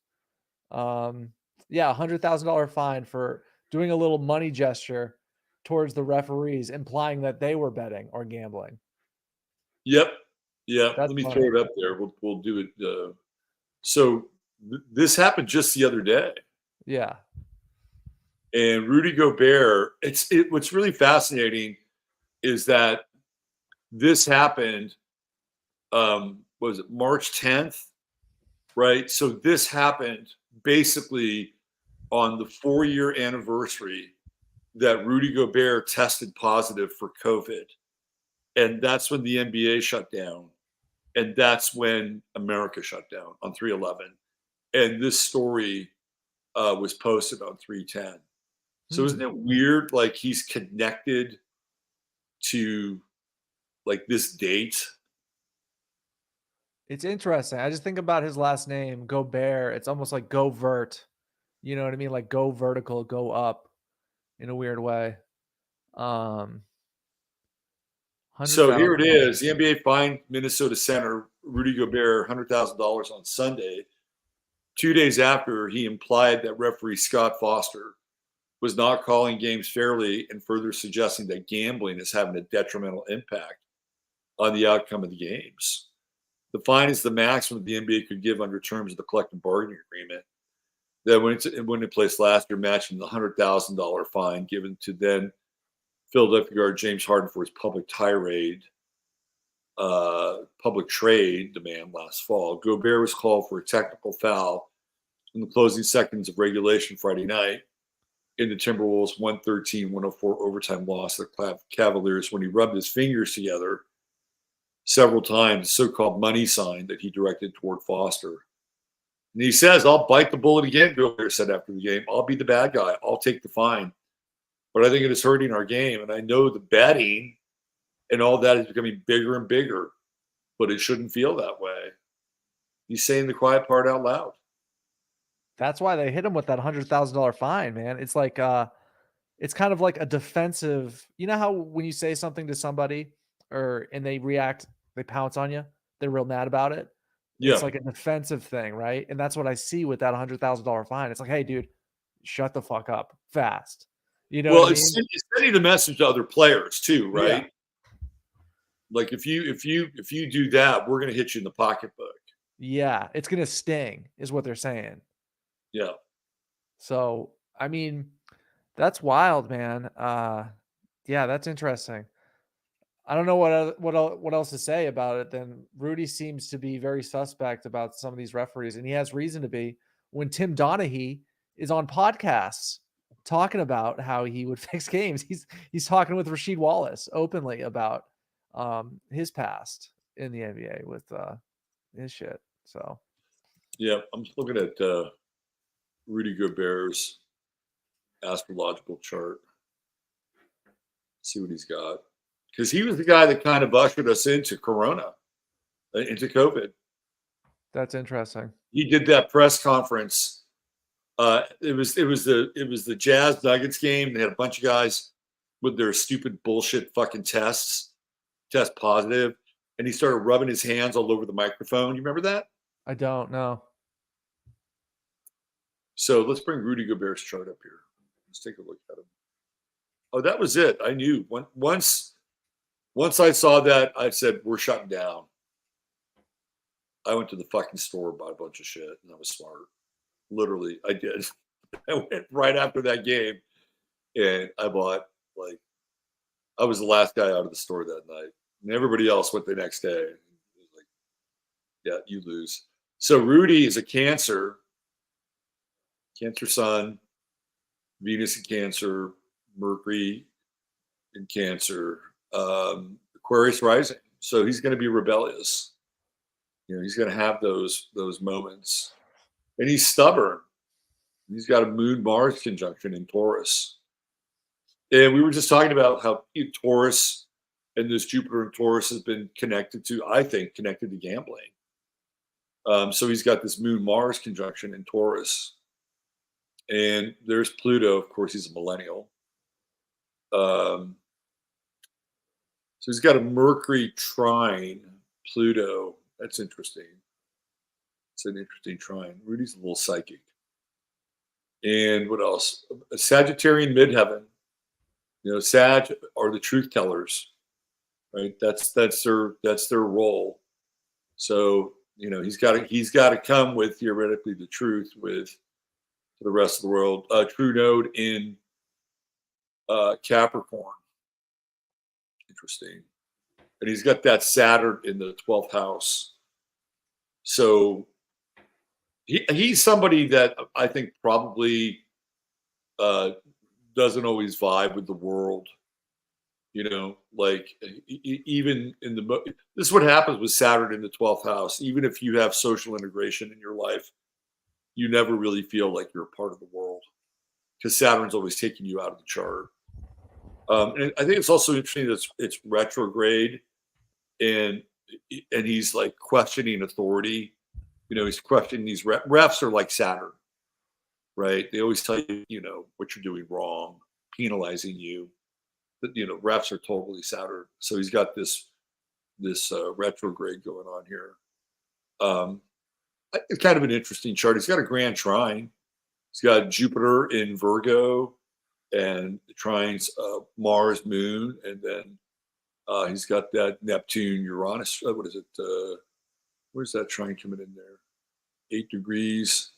$100,000 fine for doing a little money gesture towards the referees, implying that they were betting or gambling. Yep. Yeah. That's Let me funny. throw it up there. We'll do it. So this happened just the other day. Yeah. And Rudy Gobert, what's really fascinating is that this happened, was it March 10th? Right. So this happened basically on the 4-year anniversary that Rudy Gobert tested positive for COVID. And that's when the NBA shut down. And that's when America shut down on 3/11. And this story was posted on 3/10. So isn't it weird? Like he's connected to like this date. It's interesting. I just think about his last name, Gobert. It's almost like go vert. You know what I mean? Like go vertical, go up in a weird way. So here it is. The NBA fined Minnesota center Rudy Gobert $100,000 on Sunday, 2 days after he implied that referee Scott Foster was not calling games fairly and further suggesting that gambling is having a detrimental impact on the outcome of the games. The fine is the maximum the NBA could give under terms of the collective bargaining agreement that went into place last year, matching the $100,000 fine given to then Philadelphia guard James Harden for his public trade demand last fall. Gobert was called for a technical foul in the closing seconds of regulation Friday night in the Timberwolves 113-104 overtime loss to the Cavaliers when he rubbed his fingers together several times, the so-called money sign that he directed toward Foster. And he says, "I'll bite the bullet again," Gobert said after the game. "I'll be the bad guy. I'll take the fine. But I think it is hurting our game. And I know the betting and all that is becoming bigger and bigger, but it shouldn't feel that way." He's saying the quiet part out loud. That's why they hit him with that $100,000 fine, man. It's like it's kind of like a defensive. You know how when you say something to somebody and they react, they pounce on you, they're real mad about it. Yeah. It's like a defensive thing, right? And that's what I see with that $100,000 fine. It's like, hey, dude, shut the fuck up fast. You know, well, what I it's mean? sending the message to other players too, right? Yeah. Like if you do that, we're gonna hit you in the pocketbook. Yeah, it's gonna sting, is what they're saying. Yeah. So, I mean, that's wild, man. Yeah, that's interesting. I don't know what else to say about it. Then Rudy seems to be very suspect about some of these referees, and he has reason to be. When Tim Donaghy is on podcasts talking about how he would fix games, he's talking with Rasheed Wallace openly about his past in the NBA with his shit. So, yeah, I'm just looking at Rudy Gobert's astrological chart. See what he's got. Because he was the guy that kind of ushered us into Corona, into COVID. that's interesting. He did that press conference. It was the Jazz Nuggets game. They had a bunch of guys with their stupid bullshit fucking test positive, and he started rubbing his hands all over the microphone. You remember that? I don't know. So let's bring Rudy Gobert's chart up here. Let's take a look at him. Oh, that was it. I knew once I saw that, I said, we're shutting down. I went to the fucking store, bought a bunch of shit, and I was smart. Literally, I did. I went right after that game, and I bought, I was the last guy out of the store that night. And everybody else went the next day. It was like, yeah, you lose. So Rudy is a Cancer sun, Venus in Cancer, Mercury in Cancer, Aquarius rising. So he's going to be rebellious. He's going to have those moments, and he's stubborn. He's got a Moon-Mars conjunction in Taurus, and we were just talking about how Taurus and this Jupiter in Taurus has been connected to gambling. So he's got this Moon-Mars conjunction in Taurus, and there's Pluto. Of course, he's a millennial. So he's got a Mercury trine Pluto. That's interesting. It's an interesting trine. Rudy's a little psychic. And what else? A Sagittarian midheaven. Sag are the truth tellers, right? That's their role. So he's got to come with theoretically the truth with the rest of the world. True node in Capricorn. Interesting. And he's got that Saturn in the 12th house. So he's somebody that I think probably doesn't always vibe with the world. Like even in this is what happens with Saturn in the 12th house. Even if you have social integration in your life, you never really feel like you're a part of the world because Saturn's always taking you out of the chart. And I think it's also interesting that it's retrograde, and he's like questioning authority. He's questioning these refs are like Saturn, right? They always tell you, what you're doing wrong, penalizing you. But refs are totally Saturn. So he's got this retrograde going on here. It's kind of an interesting chart. He's got a grand trine. He's got Jupiter in Virgo, and the trines Mars, Moon, and then he's got that Neptune, Uranus. What is it? Where's that trine coming in there? 8 degrees.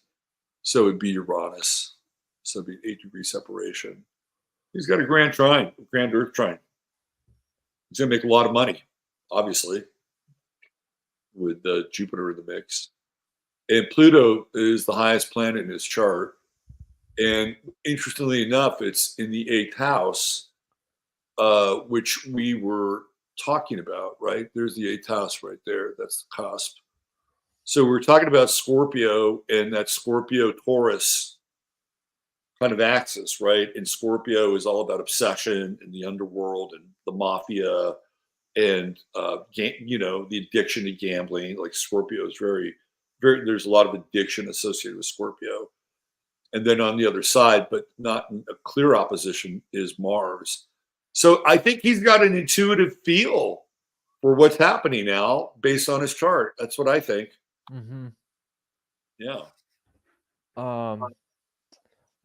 So it'd be Uranus. So it'd be 8-degree separation. He's got a grand trine, grand Earth trine. He's going to make a lot of money, obviously, with Jupiter in the mix. And Pluto is the highest planet in his chart. And interestingly enough, it's in the 8th house, which we were talking about, right? There's the 8th house right there. That's the cusp. So we're talking about Scorpio and that Scorpio Taurus kind of axis, right? And Scorpio is all about obsession and the underworld and the mafia and, the addiction to gambling. Like Scorpio is very, very, there's a lot of addiction associated with Scorpio. And then on the other side, but not in a clear opposition, is Mars. So I think he's got an intuitive feel for what's happening now based on his chart. That's what I think. Mm-hmm. Yeah.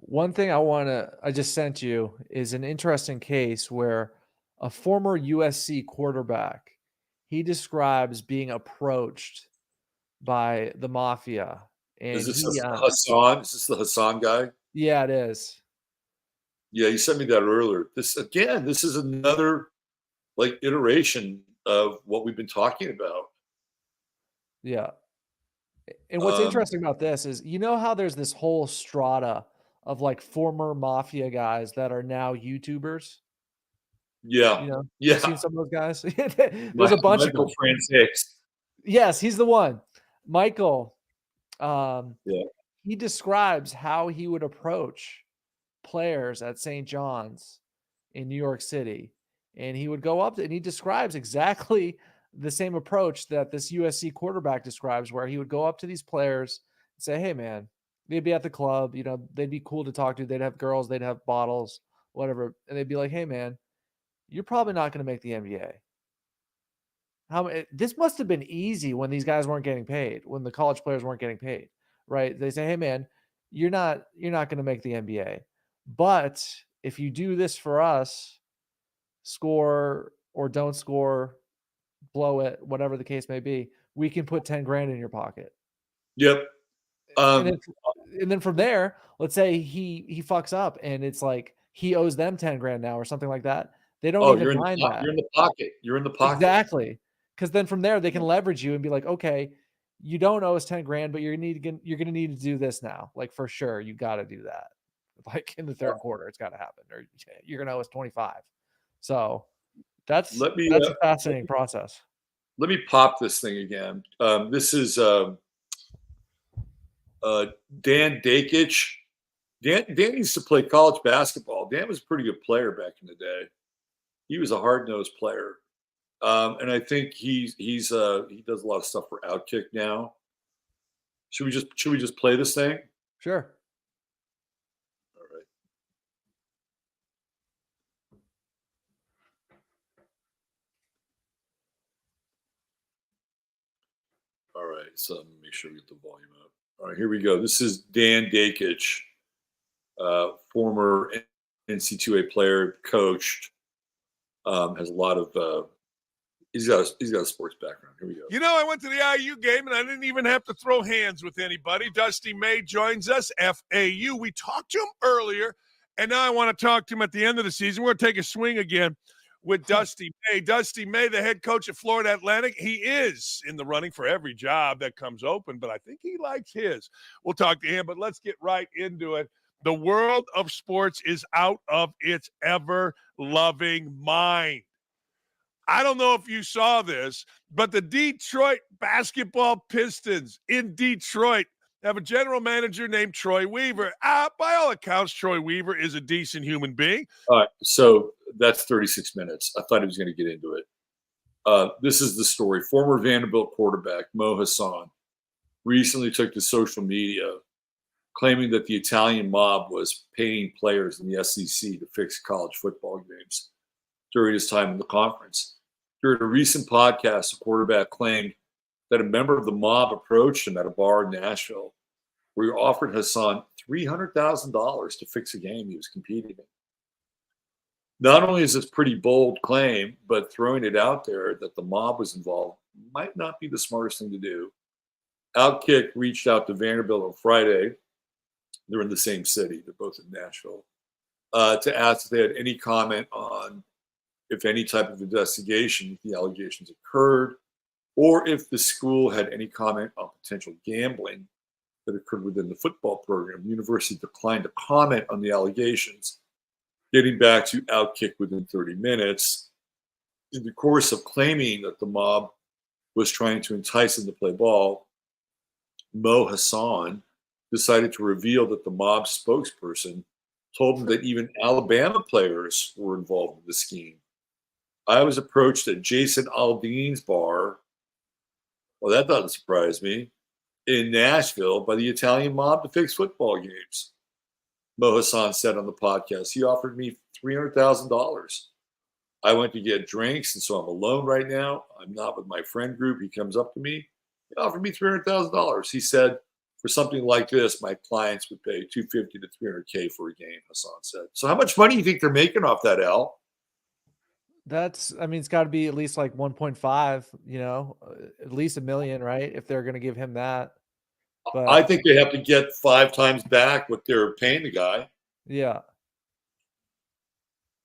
One thing I just sent you is an interesting case where a former USC quarterback, he describes being approached by the mafia. And is this Hassan? Is this the Hassan guy? Yeah, it is. Yeah, you sent me that earlier. This is another like iteration of what we've been talking about. Yeah. And what's interesting about this is, how there's this whole strata of like former mafia guys that are now YouTubers? Yeah. Yeah. You've seen some of those guys? There's a bunch of them. Francis. Yes, he's the one. Michael. Yeah. He describes how he would approach players at St. John's in New York City. And he would go up and he describes exactly the same approach that this USC quarterback describes, where he would go up to these players and say, hey, man, they'd be at the club, they'd be cool to talk to. They'd have girls, they'd have bottles, whatever. And they'd be like, hey, man, you're probably not going to make the NBA. This must have been easy when these guys weren't getting paid, when the college players weren't getting paid, right? They say, hey, man, you're not going to make the NBA. But if you do this for us, score or don't score, blow it, whatever the case may be, we can put 10 grand in your pocket. Yep. And then from there, let's say he fucks up and it's like he owes them 10 grand now or something like that. They don't even mind that. You're in the pocket. You're in the pocket. Exactly. Because then from there, they can leverage you and be like, okay, you don't owe us 10 grand, but you're going to need to do this now. Like for sure. You got to do that. Like in the third quarter, it's got to happen, or you're going to owe us 25. So that's a fascinating process. Let me pop this thing again. This is Dan Dakich. Dan used to play college basketball. Dan was a pretty good player back in the day. He was a hard-nosed player. And I think he does a lot of stuff for Outkick now. Should we just play this thing? Sure. All right. All right. So let me make sure we get the volume up. All right, here we go. This is Dan Dakich, former NC2A player, coached, has a lot of he's got a sports background. Here we go. You know, I went to the IU game, and I didn't even have to throw hands with anybody. Dusty May joins us, FAU. We talked to him earlier, and now I want to talk to him at the end of the season. We're going to take a swing again with Dusty May. Dusty May, the head coach of Florida Atlantic. He is in the running for every job that comes open, but I think he likes his. We'll talk to him, but let's get right into it. The world of sports is out of its ever-loving mind. I don't know if you saw this, but the Detroit basketball Pistons in Detroit have a general manager named Troy Weaver. By all accounts, Troy Weaver is a decent human being. All right, so that's 36 minutes. I thought he was going to get into it. This is the story. Former Vanderbilt quarterback Mo Hassan recently took to social media claiming that the Italian mob was paying players in the SEC to fix college football games during his time in the conference. During a recent podcast, the quarterback claimed that a member of the mob approached him at a bar in Nashville where he offered Hassan $300,000 to fix a game he was competing in. Not only is this a pretty bold claim, but throwing it out there that the mob was involved might not be the smartest thing to do. Outkick reached out to Vanderbilt on Friday. They're in the same city. They're both in Nashville. To ask if they had any comment on if any type of investigation, the allegations occurred, or if the school had any comment on potential gambling that occurred within the football program. The university declined to comment on the allegations. Getting back to Outkick within 30 minutes, in the course of claiming that the mob was trying to entice him to play ball, Mo Hassan decided to reveal that the mob spokesperson told him that even Alabama players were involved in the scheme. I was approached at Jason Aldean's bar, well, that doesn't surprise me, in Nashville by the Italian mob to fix football games. Mo Hassan said on the podcast, he offered me $300,000. I went to get drinks, and so I'm alone right now. I'm not with my friend group. He comes up to me. He offered me $300,000. He said, for something like this, my clients would pay $250 to $300K for a game, Hassan said. So how much money do you think they're making off that, Al? It's got to be at least like 1.5, at least $1 million, right? If they're going to give him that. But I think they have to get 5 times back what they're paying the guy. Yeah.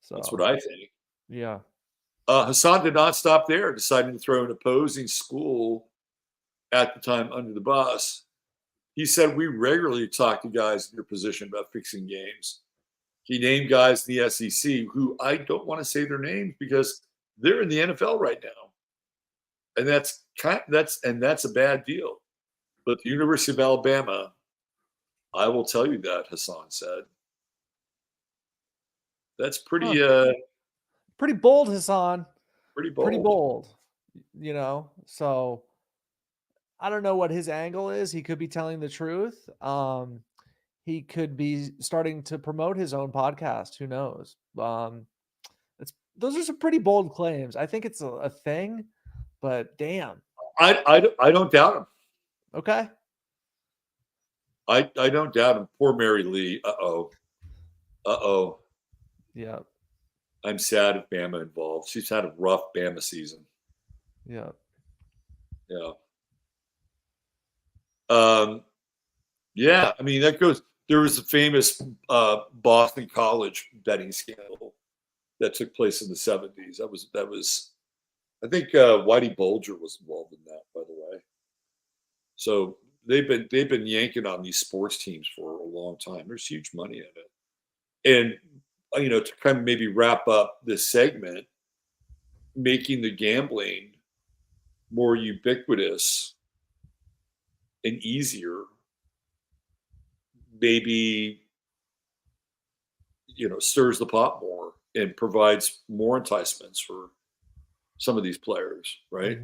So that's what I think. Yeah. Hassan did not stop there, deciding to throw an opposing school at the time under the bus. He said, we regularly talk to guys in your position about fixing games. He named guys in the SEC who I don't want to say their names because they're in the NFL right now. And that's a bad deal. But the University of Alabama, I will tell you that, Hassan said. That's pretty pretty bold, Hassan. Pretty bold. Pretty bold. So I don't know what his angle is. He could be telling the truth. He could be starting to promote his own podcast. Who knows? Those are some pretty bold claims. I think it's a thing, but damn. I don't doubt him. Okay. I don't doubt him. Poor Mary Lee. Uh-oh. Yeah. I'm sad if Bama involved. She's had a rough Bama season. Yeah. Yeah. Yeah, I mean, that goes. There was a famous Boston College betting scandal that took place in the 70s. That was. I think Whitey Bulger was involved in that, by the way. So they've been yanking on these sports teams for a long time. There's huge money in it. And to kind of maybe wrap up this segment, making the gambling more ubiquitous and easier, maybe stirs the pot more and provides more enticements for some of these players, right?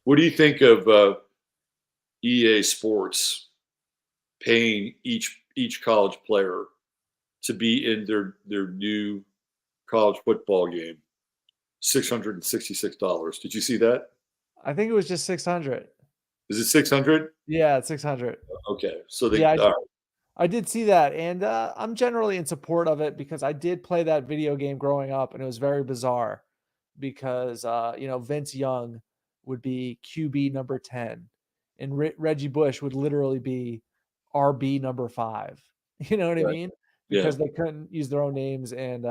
What do you think of EA Sports paying each college player to be in their new college football game? $666. Did you see that? I think it was just 600. Is it 600? Yeah, it's 600. Okay, so I did see that, and I'm generally in support of it because I did play that video game growing up, and it was very bizarre because Vince Young would be QB number 10, and Reggie Bush would literally be RB number 5. You know what I mean? Because they couldn't use their own names and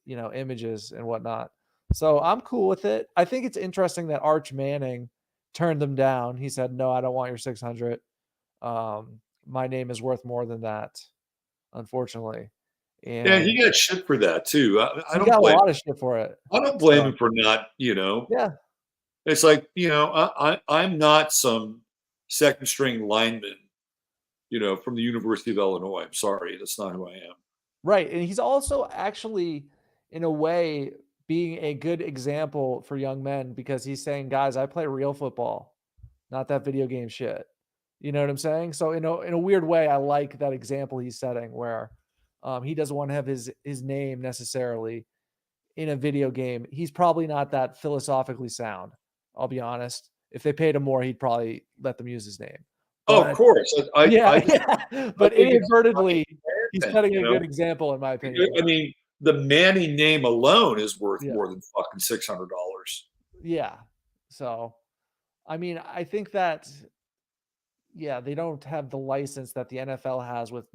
images and whatnot. So I'm cool with it. I think it's interesting that Arch Manning turned them down. He said, "No, I don't want your 600. My name is worth more than that," unfortunately. And he got shit for that too. I don't got blame a lot of shit for it. I don't blame him for not. Yeah. It's like I'm not some second string lineman, from the University of Illinois. I'm sorry, that's not who I am. Right, and he's also actually, in a way, being a good example for young men because he's saying, "Guys, I play real football, not that video game shit." You know what I'm saying? So in a weird way, I like that example he's setting where he doesn't want to have his name necessarily in a video game. He's probably not that philosophically sound. I'll be honest. If they paid him more, he'd probably let them use his name. But, of course. But inadvertently, he's setting a good example, in my opinion. I mean, the Manning name alone is worth more than fucking $600. Yeah. So, I mean, I think that, they don't have the license that the NFL has with,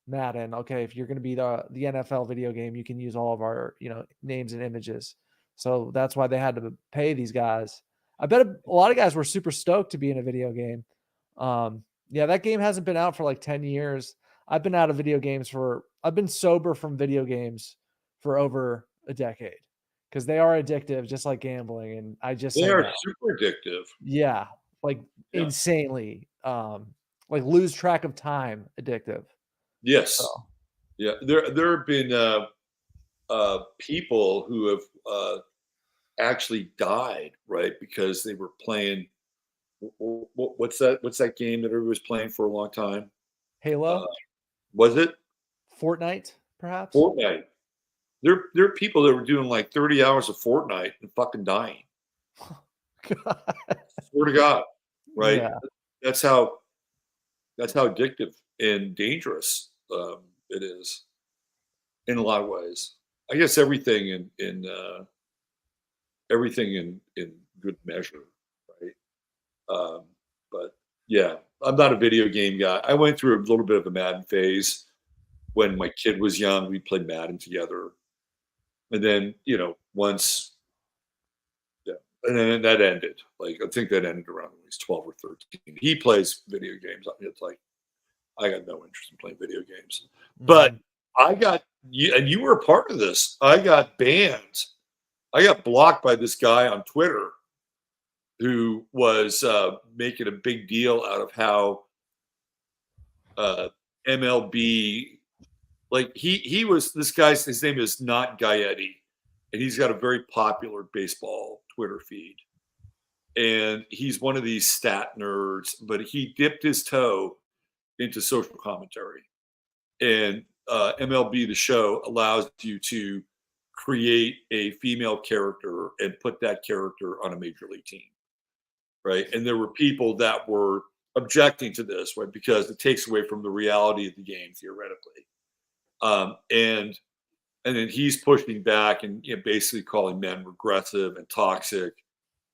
Madden. Okay, if you're going to be the NFL video game, you can use all of our, names and images. So that's why they had to pay these guys. I bet a lot of guys were super stoked to be in a video game. That game hasn't been out for like 10 years. I've been out of video games I've been sober from video games for over a decade because they are addictive, just like gambling. And they are super addictive. Yeah. Like insanely, like lose track of time addictive. Yes. So. Yeah. There have been people who have actually died, right? Because they were playing. What's that game that everybody was playing for a long time? Halo. Was it Fortnite? Perhaps Fortnite. There are people that were doing like 30 hours of Fortnite and fucking dying. God. Swear to God, right? Yeah. That's how addictive and dangerous it is in a lot of ways. I guess everything in good measure, right? But yeah, I'm not a video game guy. I went through a little bit of a Madden phase when my kid was young. We played Madden together, and then once, and then that ended. Like I think that ended around at least 12 or 13. He plays video games. It's like I got no interest in playing video games, but I got you, and you were a part of this. I got banned. I got blocked by this guy on Twitter who was making a big deal out of how MLB, like he was this guy's, his name is Not Gaetti, and he's got a very popular baseball Twitter feed. And he's one of these stat nerds, but he dipped his toe into social commentary. And MLB, the show, allows you to create a female character and put that character on a major league team. Right. And there were people that were objecting to this, right, because it takes away from the reality of the game theoretically. And then he's pushing back and basically calling men regressive and toxic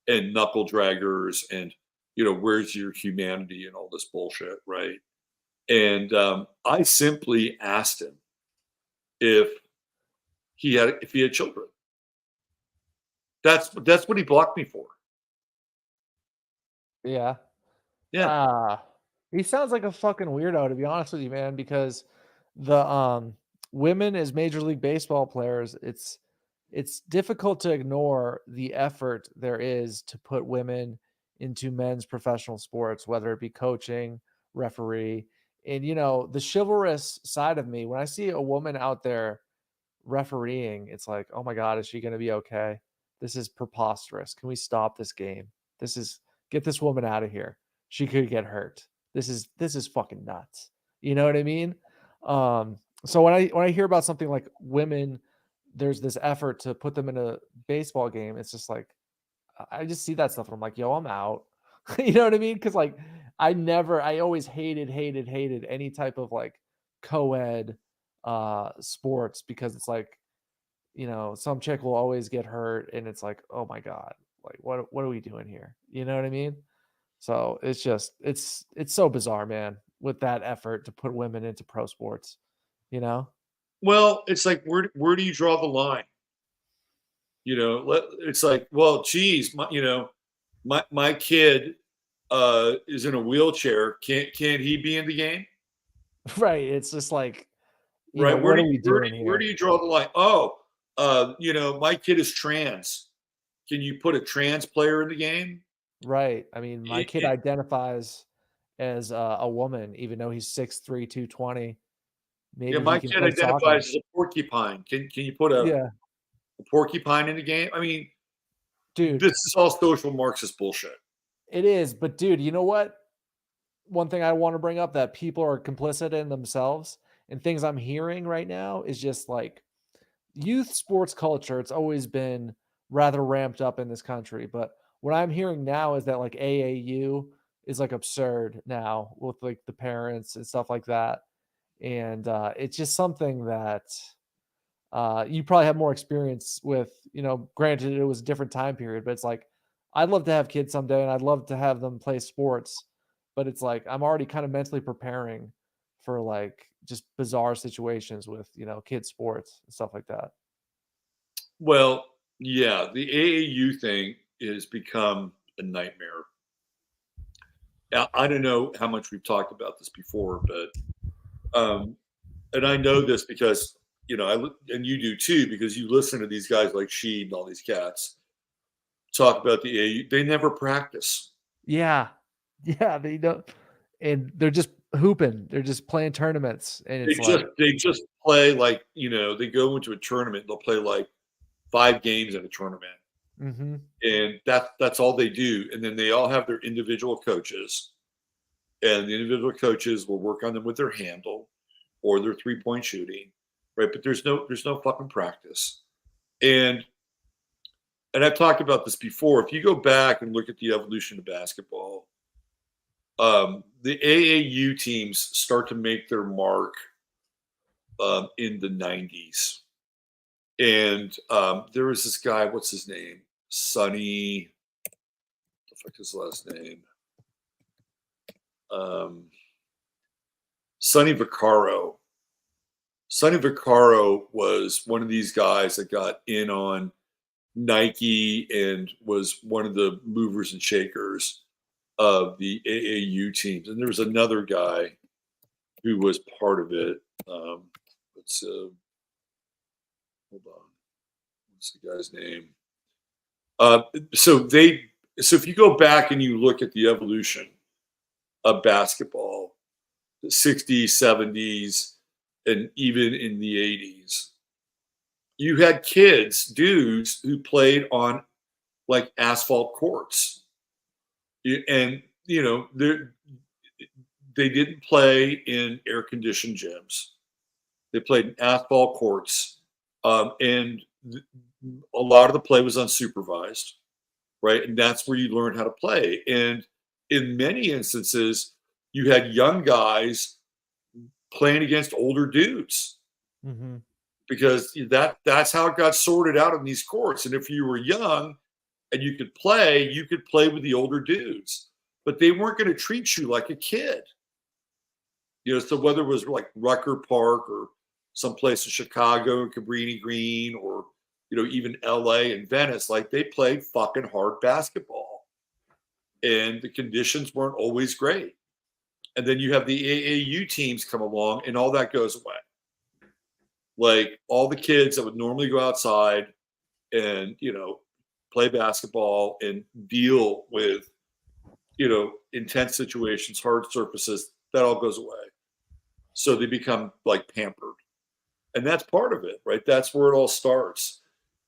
and knuckle draggers and, where's your humanity and all this bullshit. Right. And I simply asked him if if he had children. That's what he blocked me for. Yeah. Yeah. He sounds like a fucking weirdo, to be honest with you, man, because the women as Major League Baseball players, it's difficult to ignore the effort there is to put women into men's professional sports, whether it be coaching, referee, and the chivalrous side of me, when I see a woman out there refereeing, it's like, oh my God, is she going to be okay? This is preposterous. Can we stop this game? Get this woman out of here. She could get hurt. This is fucking nuts. You know what I mean? So when I hear about something like women, there's this effort to put them in a baseball game. It's just like, I just see that stuff and I'm like, yo, I'm out. You know what I mean? Cause like, I always hated any type of like co-ed sports, because it's like, some chick will always get hurt and it's like, oh my God, like what are we doing here? You know what I mean? So it's just, it's so bizarre, man, with that effort to put women into pro sports, Well, it's like, where do you draw the line? It's like, well, geez, my kid is in a wheelchair. Can't he be in the game? Right. It's just like, Right. what are we doing here? Where do you draw the line? Oh, my kid is trans. Can you put a trans player in the game? Right. I mean, my kid identifies as a woman, even though he's 6'3", 220. Maybe my kid identifies as a porcupine. Can you put a porcupine in the game? I mean, dude, this is all social Marxist bullshit. It is, but dude, you know what? One thing I want to bring up that people are complicit in themselves, and things I'm hearing right now is just like youth sports culture. It's always been rather ramped up in this country, but what I'm hearing now is that like AAU is like absurd now with like the parents and stuff like that. And it's just something that you probably have more experience with, granted it was a different time period, but it's like, I'd love to have kids someday and I'd love to have them play sports, but it's like, I'm already kind of mentally preparing for like just bizarre situations with, kids sports and stuff like that. Well, yeah, the AAU thing has become a nightmare. I don't know how much we've talked about this before, but and I know this because and you do too, because you listen to these guys like Sheed and all these cats talk about the AAU. They never practice. Yeah, they don't, and they're just hooping. They're just playing tournaments, and they just play like they go into a tournament. They'll play like 5 games in a tournament. Mm-hmm. And that's all they do. And then they all have their individual coaches, and the individual coaches will work on them with their handle or their 3-point shooting, right? But there's no fucking practice. And I've talked about this before. If you go back and look at the evolution of basketball, the AAU teams start to make their mark in the 90s. And there was this guy, what's his name? Sonny, what the fuck is his last name? Sonny Vaccaro. Sonny Vaccaro was one of these guys that got in on Nike and was one of the movers and shakers of the AAU teams. And there was another guy who was part of it. Hold on. What's the guy's name? So if you go back and you look at the evolution of basketball, the 60s, 70s, and even in the 80s, you had dudes who played on like asphalt courts. And, they didn't play in air-conditioned gyms. They played in asphalt courts. And a lot of the play was unsupervised, right? And that's where you learn how to play. And in many instances, you had young guys playing against older dudes, mm-hmm. because that's how it got sorted out in these courts. And if you were young and you could play with the older dudes, but they weren't going to treat you like a kid. So whether it was like Rucker Park or someplace in Chicago, Cabrini Green, or even LA and Venice, like they played fucking hard basketball. And the conditions weren't always great. And then you have the AAU teams come along and all that goes away. Like all the kids that would normally go outside and, play basketball and deal with, intense situations, hard surfaces, that all goes away. So they become like pampered. And that's part of it, right? That's where it all starts.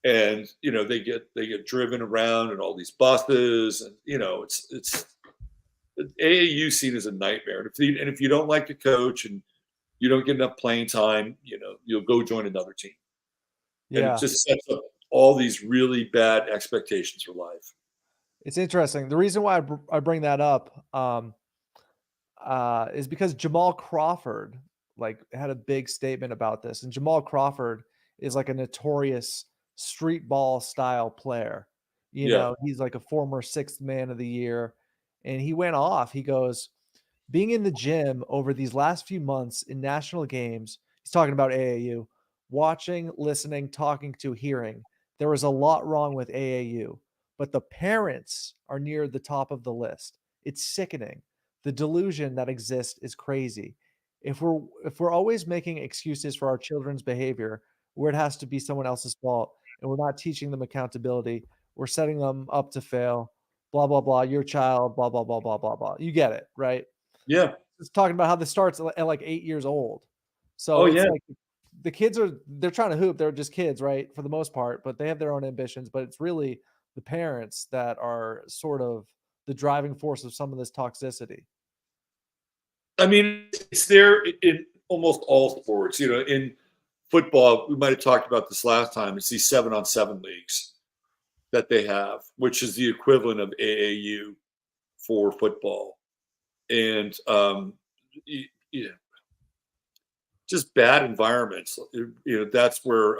And, they get driven around in all these buses and, it's the AAU scene is a nightmare. And if you don't like the coach and you don't get enough playing time, you'll go join another team. And it just sets up all these really bad expectations for life. It's interesting. The reason why I bring that up is because Jamal Crawford had a big statement about this. And Jamal Crawford is like a notorious street ball style player. He's like a former 6th man of the year. And he went off. He goes, being in the gym over these last few months in national games, he's talking about AAU, watching, listening, talking to, hearing, there was a lot wrong with AAU, but the parents are near the top of the list. It's sickening. The delusion that exists is crazy. If we're always making excuses for our children's behavior where it has to be someone else's fault and we're not teaching them accountability, we're setting them up to fail. Blah, blah, blah, your child, blah, blah, blah, blah, blah, blah. You get it, right? Yeah. It's talking about how this starts at like 8 years old. So it's like the kids they're trying to hoop. They're just kids, right? For the most part, but they have their own ambitions, but it's really the parents that are sort of the driving force of some of this toxicity. I mean, it's there in almost all sports. In football, we might have talked about this last time. It's these 7-on-7 leagues that they have, which is the equivalent of AAU for football. And just bad environments. That's where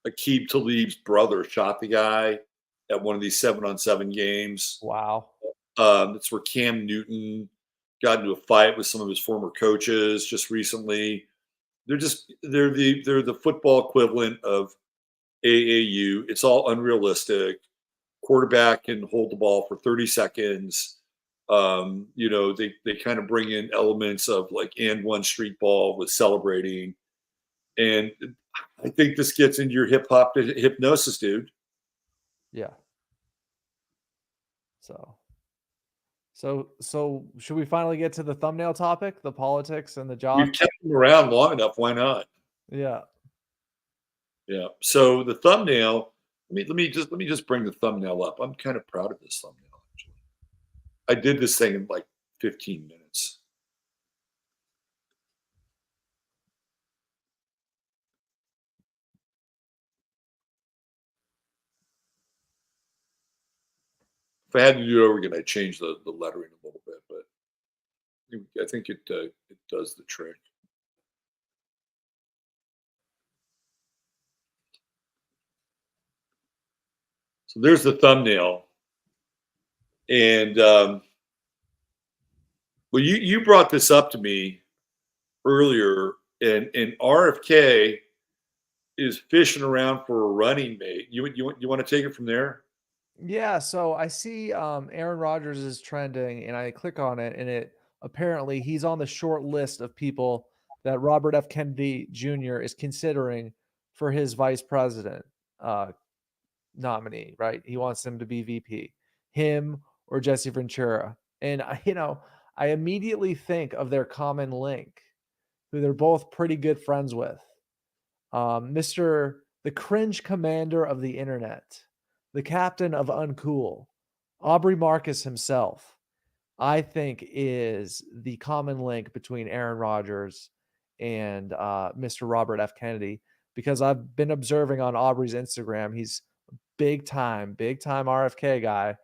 Aqib Talib's brother shot the guy at one of these 7-on-7 games. Wow. That's where Cam Newton got into a fight with some of his former coaches just recently. They're the football equivalent of AAU. It's all unrealistic. Quarterback can hold the ball for 30 seconds. They kind of bring in elements of like and one street ball with celebrating. And I think this gets into your hip hop hypnosis, dude. Yeah. So should we finally get to the thumbnail topic, the politics and the job? We've kept them around long enough. Why not? Yeah. Yeah. So the thumbnail, let me just bring the thumbnail up. I'm kind of proud of this thumbnail, actually. I did this thing in like 15 minutes. If I had to do it over again, I'd change the lettering a little bit, but I think it does the trick. So there's the thumbnail. And well, you brought this up to me earlier, and RFK is fishing around for a running mate. You want to take it from there? Yeah, so I see Aaron Rodgers is trending, and I click on it, and it apparently he's on the short list of people that Robert F. Kennedy Jr. is considering for his vice president nominee, right? He wants him to be VP, him or Jesse Ventura. And I immediately think of their common link, who they're both pretty good friends with. The cringe commander of the internet, the captain of Uncool, Aubrey Marcus himself, I think is the common link between Aaron Rodgers and Mr. Robert F. Kennedy, because I've been observing on Aubrey's Instagram. He's big time RFK guy.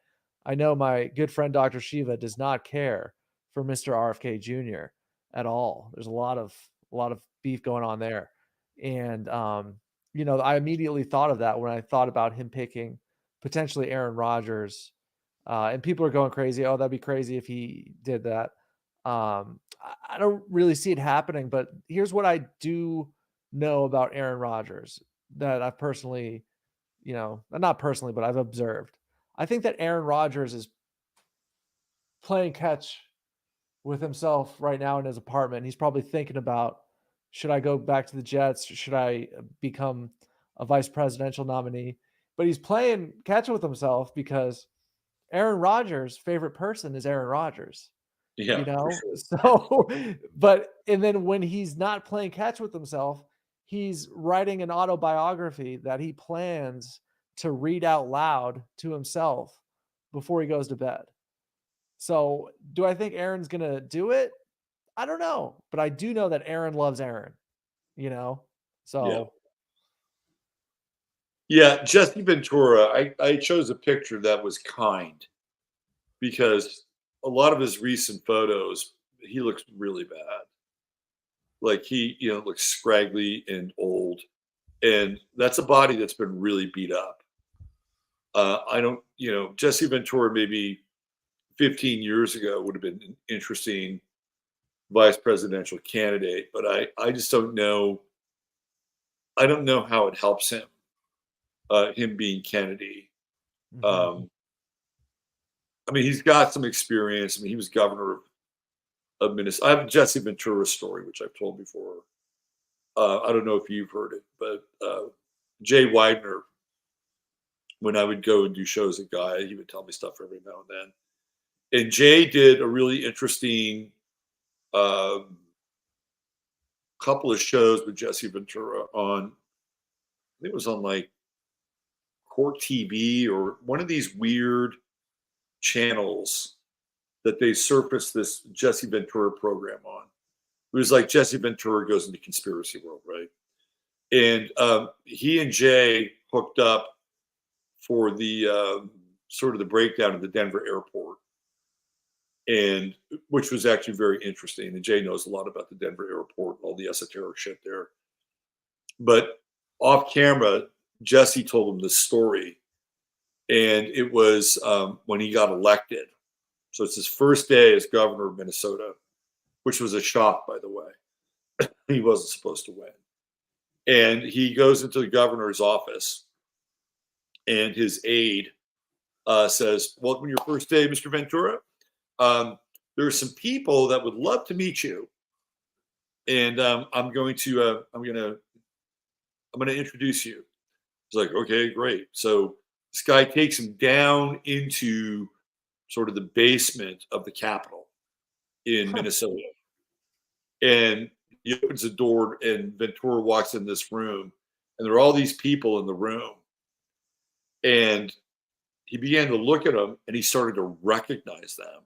I know my good friend Dr. Shiva does not care for Mr. RFK Jr. at all. There's a lot of beef going on there. And I immediately thought of that when I thought about him picking potentially Aaron Rodgers. And people are going crazy. Oh, that'd be crazy if he did that. I don't really see it happening, but here's what I do know about Aaron Rodgers that I've personally, not personally, but I've observed. I think that Aaron Rodgers is playing catch with himself right now in his apartment. He's probably thinking about, should I go back to the Jets? Should I become a vice presidential nominee? But he's playing catch with himself because Aaron Rodgers' favorite person is Aaron Rodgers. Yeah, Sure. So, and then when he's not playing catch with himself, he's writing an autobiography that he plans to read out loud to himself before he goes to bed. So, do I think Aaron's going to do it? I don't know, but I do know that Aaron loves Aaron, So, yeah, Jesse Ventura, I chose a picture that was kind because a lot of his recent photos, he looks really bad. Like he, looks scraggly and old. And that's a body that's been really beat up. I don't, Jesse Ventura maybe 15 years ago would have been an interesting vice presidential candidate, but I just don't know. I don't know how it helps him, him being Kennedy. Mhm. I mean, he's got some experience. I mean, he was governor of Minnesota. I have a Jesse Ventura story, which I've told before. I don't know if you've heard it, but Jay Widener, when I would go and do shows at Gaia, he would tell me stuff every now and then. And Jay did a really interesting couple of shows with Jesse Ventura on, I think it was on like Court TV or one of these weird channels that they surfaced this Jesse Ventura program on. It was like Jesse Ventura goes into conspiracy world, right? And he and Jay hooked up for the sort of the breakdown of the Denver airport, and which was actually very interesting. And Jay knows a lot about the Denver airport and all the esoteric shit there. But off camera, Jesse told him this story, and it was when he got elected. So it's his first day as governor of Minnesota, which was a shock, by the way. He wasn't supposed to win. And he goes into the governor's office, and his aide says, "Welcome to your first day, Mr. Ventura. There are some people that would love to meet you, and I'm going to introduce you." He's like, "Okay, great." So this guy takes him down into sort of the basement of the Capitol in Minnesota, and he opens the door, and Ventura walks in this room, and there are all these people in the room, and he began to look at them, and he started to recognize them.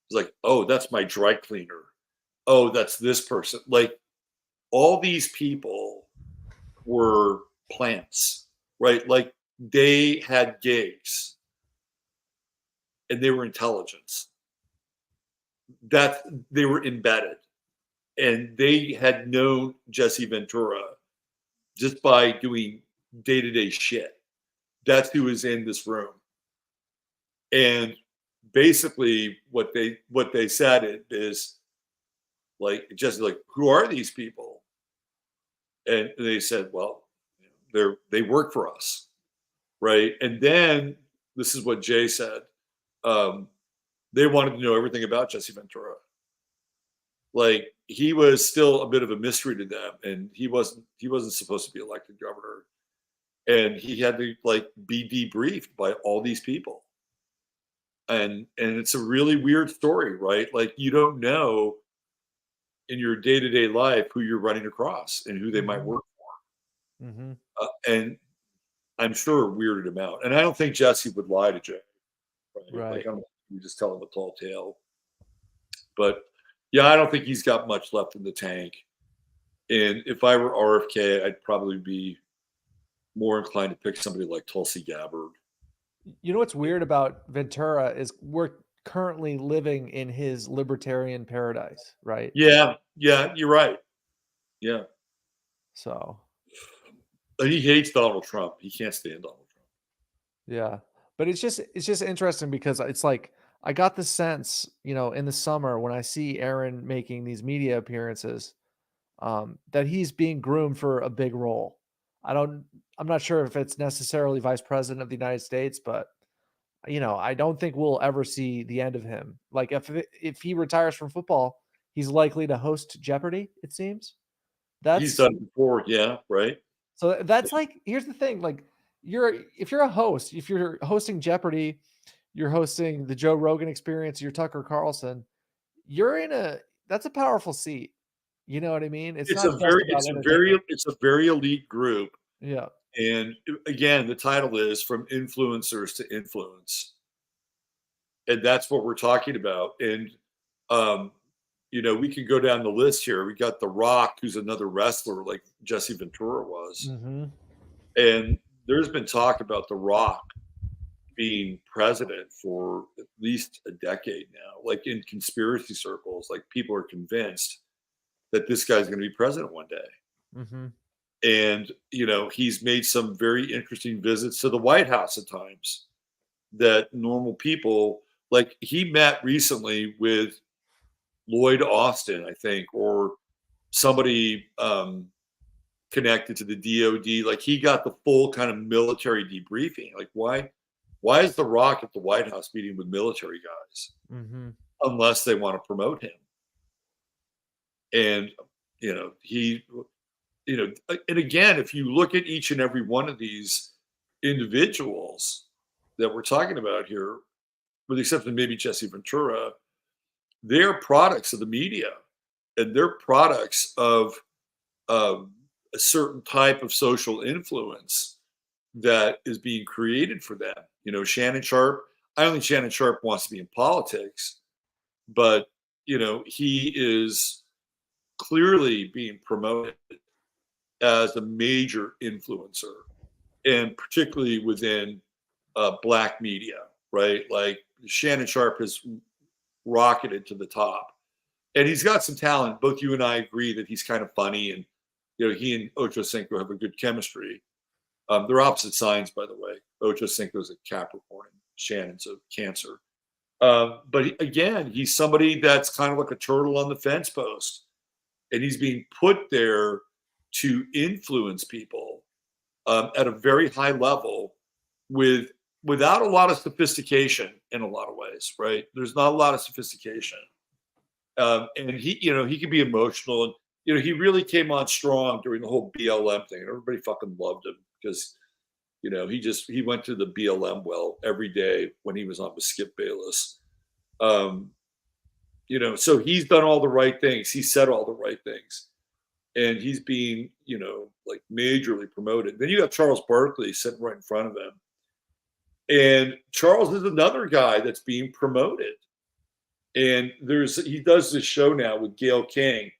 He's like, "Oh, that's my dry cleaner. Oh, that's this person." Like all these people were plants, right? Like they had gigs and they were intelligence. That they were embedded, and they had known Jesse Ventura just by doing day-to-day shit. That's who was in this room. And basically what they said is like, Jesse, like, "Who are these people?" And they said, "Well, they work for us." Right. And then this is what Jay said. They wanted to know everything about Jesse Ventura. Like he was still a bit of a mystery to them, and he wasn't supposed to be elected governor, and he had to like be debriefed by all these people. And it's a really weird story, right? Like you don't know in your day-to-day life who you're running across and who they might work for. Mm-hmm. And I'm sure it weirded him out. And I don't think Jesse would lie to Jay. Right. Like, I don't think you just tell him a tall tale. But yeah, I don't think he's got much left in the tank. And if I were RFK, I'd probably be more inclined to pick somebody like Tulsi Gabbard. You know what's weird about Ventura is we're currently living in his libertarian paradise, right? Yeah, you're right. Yeah. So. And he hates Donald Trump. He can't stand Donald Trump. Yeah. But it's just interesting because it's like I got the sense, in the summer when I see Aaron making these media appearances, that he's being groomed for a big role. I'm not sure if it's necessarily vice president of the United States, but I don't think we'll ever see the end of him. Like if he retires from football, he's likely to host Jeopardy, it seems. He's done it before, yeah, right. So that's like, here's the thing, like if you're a host, if you're hosting Jeopardy, you're hosting the Joe Rogan Experience, you're Tucker Carlson, that's a powerful seat. You know what I mean? It's a very elite group. Yeah. And again, the title is From Influencers to Influence. And that's what we're talking about. And, we can go down the list here. We got The Rock, who's another wrestler like Jesse Ventura was. Mm-hmm. And there's been talk about The Rock being president for at least a decade now. Like in conspiracy circles, like people are convinced that this guy's going to be president one day. Mm-hmm. And, he's made some very interesting visits to the White House at times that normal people, like he met recently with Lloyd Austin, I think, or somebody connected to the DOD. Like he got the full kind of military debriefing. Like why is The Rock at the White House meeting with military guys? Mm-hmm. Unless they want to promote him. And, and again, if you look at each and every one of these individuals that we're talking about here, with the exception of maybe Jesse Ventura, they're products of the media and they're products of a certain type of social influence that is being created for them. Shannon Sharp, I don't think Shannon Sharp wants to be in politics, but, he is clearly being promoted as a major influencer, and particularly within Black media, right? Like Shannon Sharp has rocketed to the top, and he's got some talent. Both you and I agree that he's kind of funny, and he and Ocho Cinco have a good chemistry. They're opposite signs, by the way. Ocho Cinco is a Capricorn, and Shannon's a Cancer. But again, he's somebody that's kind of like a turtle on the fence post, and he's being put there to influence people at a very high level without a lot of sophistication in a lot of ways, right? There's not a lot of sophistication. And he can be emotional, and he really came on strong during the whole BLM thing. Everybody fucking loved him because he went to the BLM well every day when he was on with Skip Bayless. So he's done all the right things. He said all the right things, and he's being, like majorly promoted. Then you got Charles Barkley sitting right in front of him. And Charles is another guy that's being promoted. And he does this show now with Gayle King,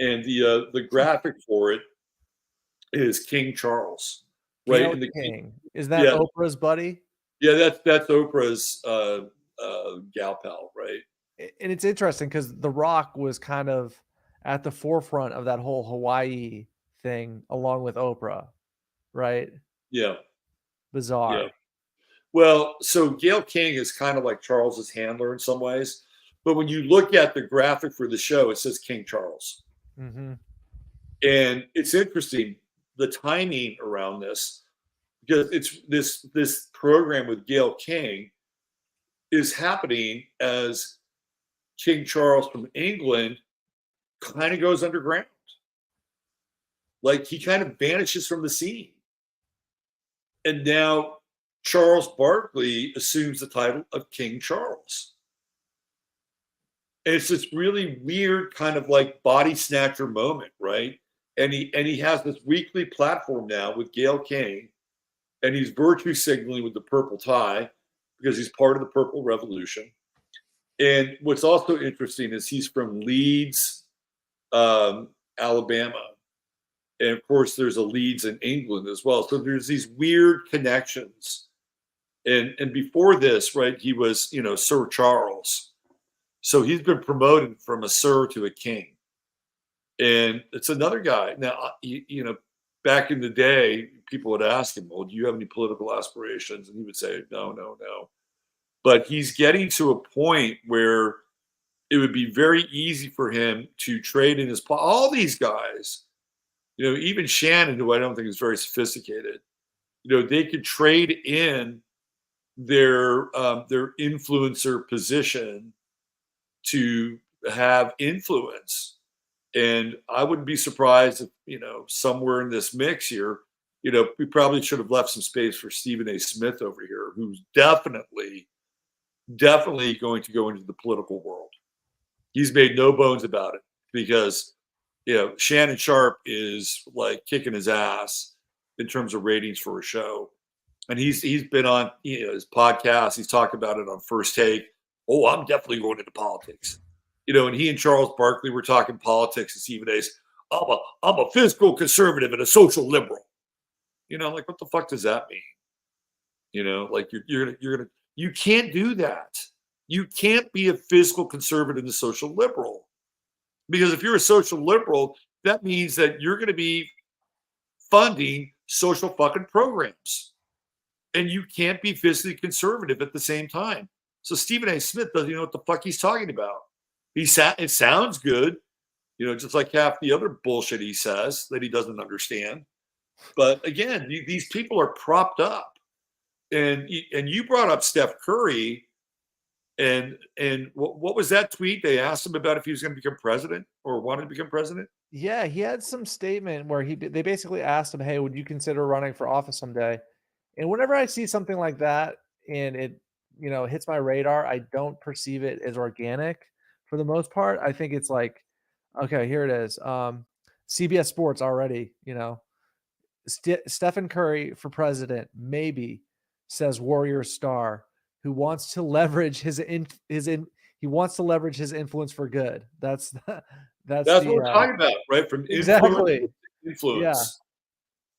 and the graphic for it is King Charles, right? Gayle King. Is that Oprah's buddy? Yeah, that's Oprah's gal pal, right? And it's interesting because The Rock was kind of at the forefront of that whole Hawaii thing, along with Oprah, right? Yeah. Bizarre. Yeah. Well, so Gayle King is kind of like Charles's handler in some ways, but when you look at the graphic for the show, it says King Charles. Mm-hmm. And it's interesting, the timing around this, because it's this program with Gayle King is happening as King Charles from England kind of goes underground. Like he kind of vanishes from the scene. And now Charles Barkley assumes the title of King Charles. And it's this really weird kind of like body snatcher moment, right? And he has this weekly platform now with Gayle King, and he's virtue signaling with the purple tie because he's part of the Purple Revolution. And what's also interesting is he's from Leeds, Alabama. And of course, there's a Leeds in England as well. So there's these weird connections. And before this, right, he was, Sir Charles. So he's been promoted from a sir to a king. And it's another guy. Now, back in the day, people would ask him, well, do you have any political aspirations? And he would say, no. but he's getting to a point where it would be very easy for him to trade in all these guys, even Shannon, who I don't think is very sophisticated, they could trade in their influencer position to have influence. And I wouldn't be surprised if, somewhere in this mix here, we probably should have left some space for Stephen A. Smith over here, who's definitely going to go into the political world. He's made no bones about it because, Shannon Sharp is like kicking his ass in terms of ratings for a show. And he's been on his podcast. He's talked about it on First Take. Oh, I'm definitely going into politics. And he and Charles Barkley were talking politics, and Stephen A's, I'm a fiscal conservative and a social liberal. Like, what the fuck does that mean? Like you can't do that. You can't be a fiscal conservative and a social liberal, because if you're a social liberal, that means that you're going to be funding social fucking programs, and you can't be fiscally conservative at the same time. So Stephen A. Smith doesn't know what the fuck he's talking about. It sounds good, just like half the other bullshit he says that he doesn't understand. But again, these people are propped up, and you brought up Steph Curry, and what was that tweet? They asked him about if he was going to become president or wanted to become president. Yeah, he had some statement where they basically asked him, "Hey, would you consider running for office someday?" And whenever I see something like that and it hits my radar, I don't perceive it as organic for the most part. I think it's like, okay, here it is. CBS Sports already, Stephen Curry for president, maybe, says Warrior star who wants to leverage he wants to leverage his influence for good. That's what we're talking about, right? From exactly influence.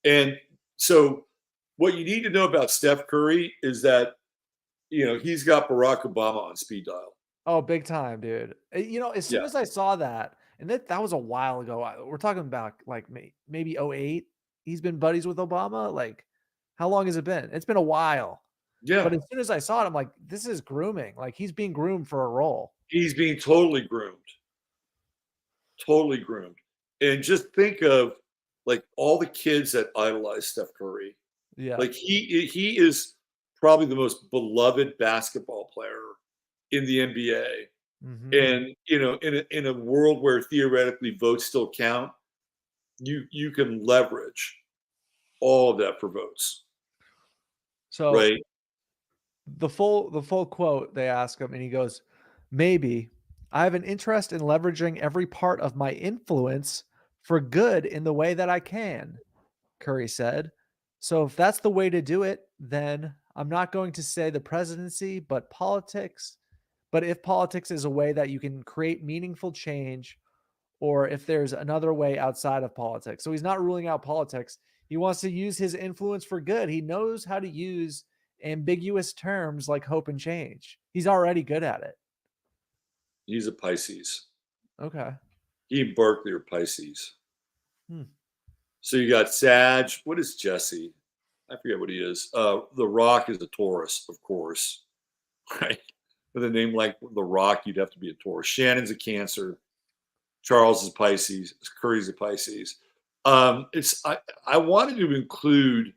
Yeah. And so what you need to know about Steph Curry is that, he's got Barack Obama on speed dial. Oh, big time, dude. As soon as I saw that, and that was a while ago. We're talking about like maybe 2008. He's been buddies with Obama. Like, how long has it been? It's been a while. Yeah. But as soon as I saw it, I'm like, this is grooming. Like, he's being groomed for a role. He's being totally groomed. Totally groomed. And just think of like all the kids that idolize Steph Curry. Yeah. Like he is probably the most beloved basketball player in the NBA. Mm-hmm. And in a world where theoretically votes still count, you can leverage all of that for votes. So right. The full quote, they ask him, and he goes, "Maybe I have an interest in leveraging every part of my influence for good in the way that I can," Curry said. "So if that's the way to do it, then I'm not going to say the presidency, but politics. But if politics is a way that you can create meaningful change, or if there's another way outside of politics." So he's not ruling out politics. He wants to use his influence for good. He knows how to use ambiguous terms like hope and change. He's already good at it. He's a Pisces. Okay. He and Barkley are Pisces. So you got Sag. What is Jesse? I forget what he is. The Rock is a Taurus, of course. Right? With a name like The Rock, you'd have to be a Taurus. Shannon's a Cancer. Charles is Pisces. Curry's a Pisces. I wanted to include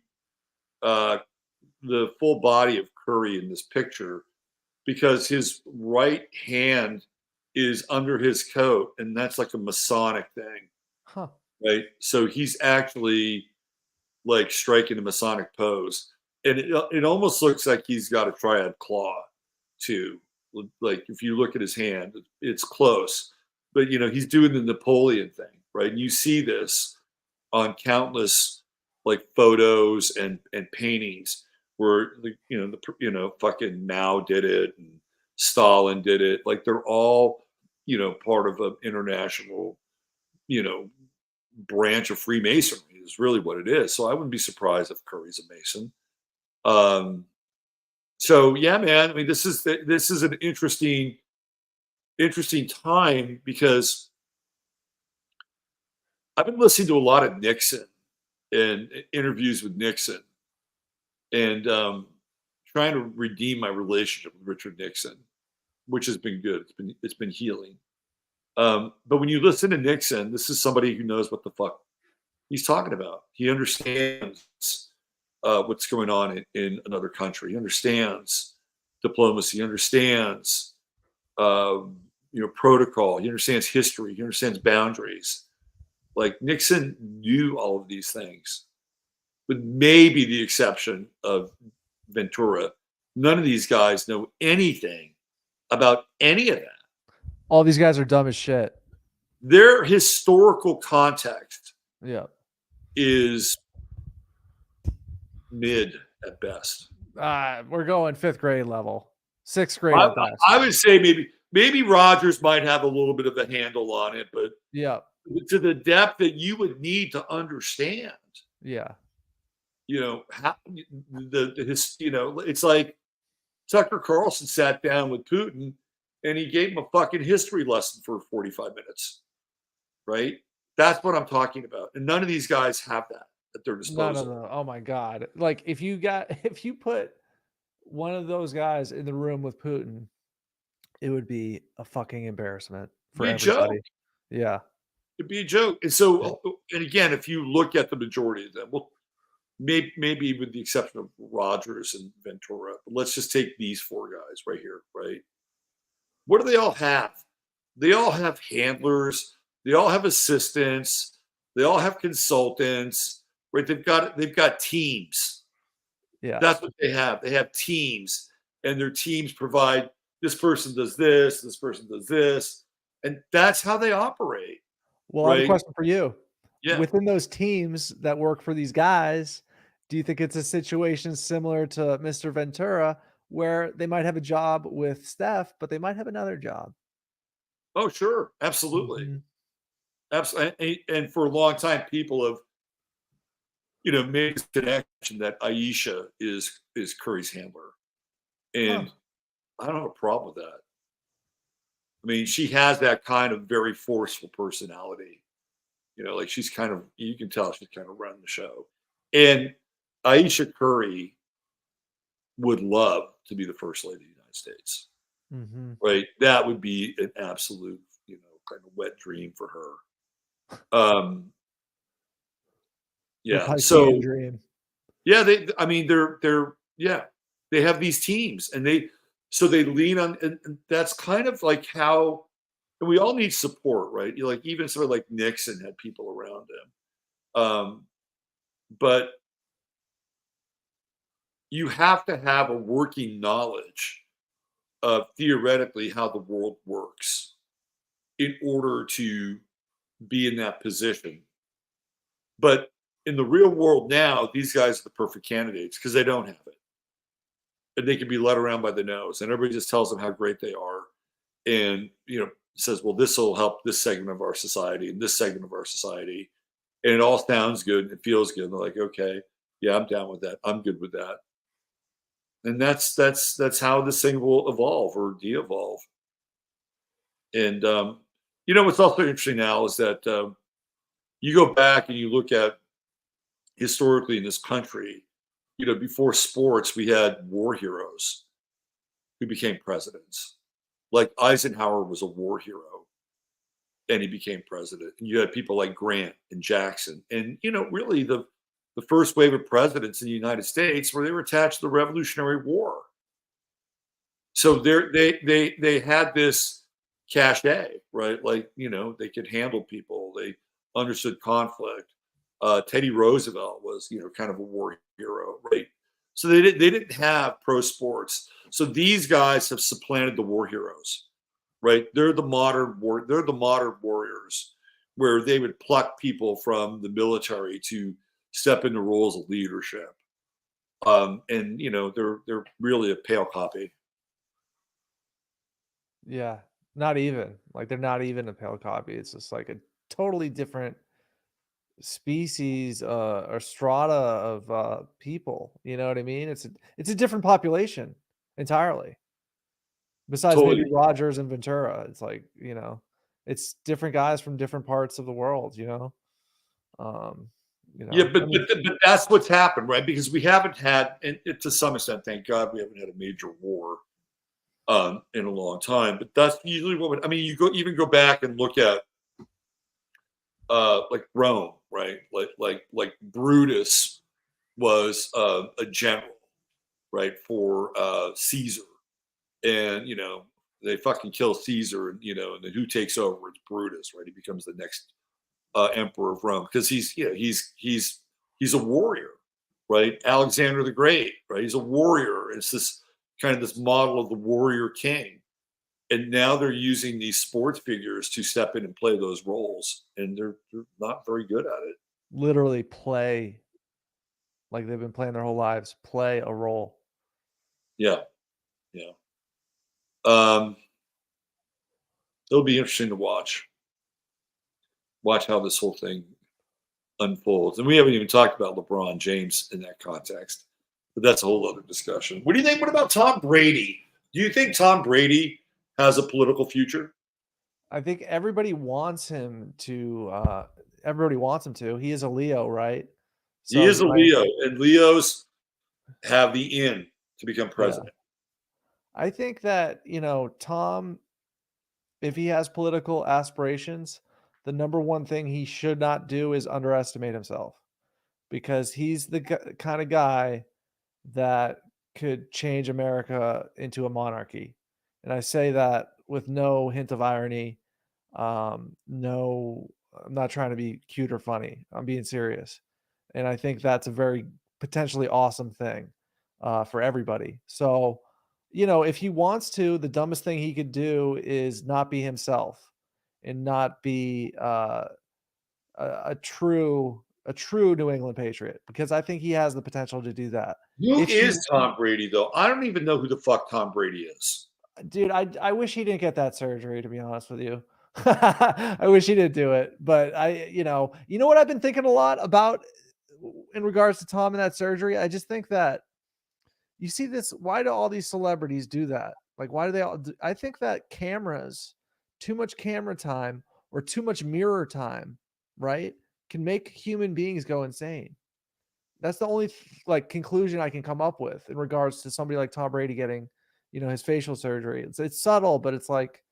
the full body of Curry in this picture because his right hand is under his coat, and that's like a Masonic thing. Huh. Right? So he's actually like striking a Masonic pose. And it almost looks like he's got a triad claw too. Like if you look at his hand, it's close. But he's doing the Napoleon thing, right? And you see this on countless like photos and paintings where fucking Mao did it and Stalin did it. Like they're all part of an international branch of Freemasonry is really what it is. So I wouldn't be surprised if Curry's a Mason. So yeah, man. I mean, this is an interesting time because I've been listening to a lot of Nixon and interviews with Nixon, and trying to redeem my relationship with Richard Nixon, which has been good. It's been healing. But when you listen to Nixon, this is somebody who knows what the fuck he's talking about. He understands what's going on in another country. He understands diplomacy. He understands protocol. He understands history. He understands boundaries. Like Nixon knew all of these things, with maybe the exception of Ventura. None of these guys know anything about any of that. All these guys are dumb as shit. Their historical context is mid at best. We're going 5th grade level, 6th grade at best. I would say maybe Rodgers might have a little bit of a handle on it, but to the depth that you would need to understand. Yeah. How it's like Tucker Carlson sat down with Putin and he gave him a fucking history lesson for 45 minutes. Right? That's what I'm talking about. And none of these guys have that at their disposal. No. Oh my God. Like if you put one of those guys in the room with Putin, it would be a fucking embarrassment for everybody. Joke. Yeah. It'd be a joke. And so, and again, if you look at the majority of them, well, maybe with the exception of Rodgers and Ventura, but let's just take these 4 guys right here, right? What do they all have? They all have handlers. They all have assistants. They all have consultants, right? They've got teams. Yeah. That's what they have. They have teams, and their teams provide, this person does this does this, and that's how they operate. Well, I have a question for you. Yeah. Within those teams that work for these guys, do you think it's a situation similar to Mr. Ventura where they might have a job with Steph, but they might have another job? Oh, sure. Absolutely. Mm-hmm. Absolutely. And for a long time, people have, made this connection that Aisha is Curry's handler. And I don't have a problem with that. I mean, she has that kind of very forceful personality. Like she's kind of, you can tell she's kind of running the show. And Aisha Curry would love to be the first lady of the United States. Mm-hmm. Right? That would be an absolute, kind of wet dream for her. Yeah. So dream. Yeah, they have these teams, and they lean on, and that's kind of like how, and we all need support, right? Like even somebody like Nixon had people around him. But you have to have a working knowledge of theoretically how the world works in order to be in that position. But in the real world now, these guys are the perfect candidates because they don't have it. And they can be led around by the nose, and everybody just tells them how great they are. And, says, well, this will help this segment of our society and this segment of our society. And it all sounds good and it feels good. And they're like, okay, yeah, I'm down with that. I'm good with that. And that's how this thing will evolve or de-evolve. And, what's also interesting now is that you go back and you look at historically in this country, before sports, we had war heroes who became presidents. Like Eisenhower was a war hero and he became president. And you had people like Grant and Jackson. And, really the first wave of presidents in the United States where they were attached to the Revolutionary War. So they had this cachet, right? Like, they could handle people. They understood conflict. Teddy Roosevelt was, kind of a war hero, right? So they didn't have pro sports. So these guys have supplanted the war heroes, right? They're the modern warriors, where they would pluck people from the military to step into roles of leadership. And they're really a pale copy. Yeah, not even. Like they're not even a pale copy. It's just like a totally different species or strata of people. You know what I mean? It's a different population entirely. Besides Totally. maybe Rodgers and Ventura, it's like, it's different guys from different parts of the world, You know, Yeah, but that's what's happened, right? Because we haven't had, and to some extent, thank God, we haven't had a major war in a long time. But that's usually what I mean. You go back and look at like Rome, right? Like Brutus was a general, right, for Caesar, and they fucking kill Caesar, and and then who takes over? It's Brutus, right? He becomes the next emperor of Rome because he's a warrior, right? Alexander the Great, right? He's a warrior. It's this kind of this model of the warrior king, and now they're using these sports figures to step in and play those roles, and they're not very good at it. Literally play like they've been playing their whole lives, play a role. Yeah. It'll be interesting to watch how this whole thing unfolds. And we haven't even talked about LeBron James in that context, but that's a whole other discussion. What do you think? What about Tom Brady? Do you think Tom Brady has a political future? I think everybody wants him to. Everybody wants him to. He is a Leo, right? So he is a Leo, and Leos have the in to become president. Yeah. I think that Tom, if he has political aspirations, the number one thing he should not do is underestimate himself, because he's the kind of guy that could change America into a monarchy. And I say that with no hint of irony. No, I'm not trying to be cute or funny. I'm being serious. And I think that's a very potentially awesome thing for everybody. So, if he wants to, the dumbest thing he could do is not be himself and not be a true New England Patriot, because I think he has the potential to do that. Who is Tom Brady, though? I don't even know who the fuck Tom Brady is. Dude, I wish he didn't get that surgery, to be honest with you. I wish he didn't do it. But you know what I've been thinking a lot about in regards to Tom and that surgery? I just think that you see this, why do all these celebrities do that? Like, why do they all I think that cameras, too much camera time or too much mirror time, right, can make human beings go insane. That's the only conclusion I can come up with in regards to somebody like Tom Brady getting, his facial surgery. It's subtle, but it's like,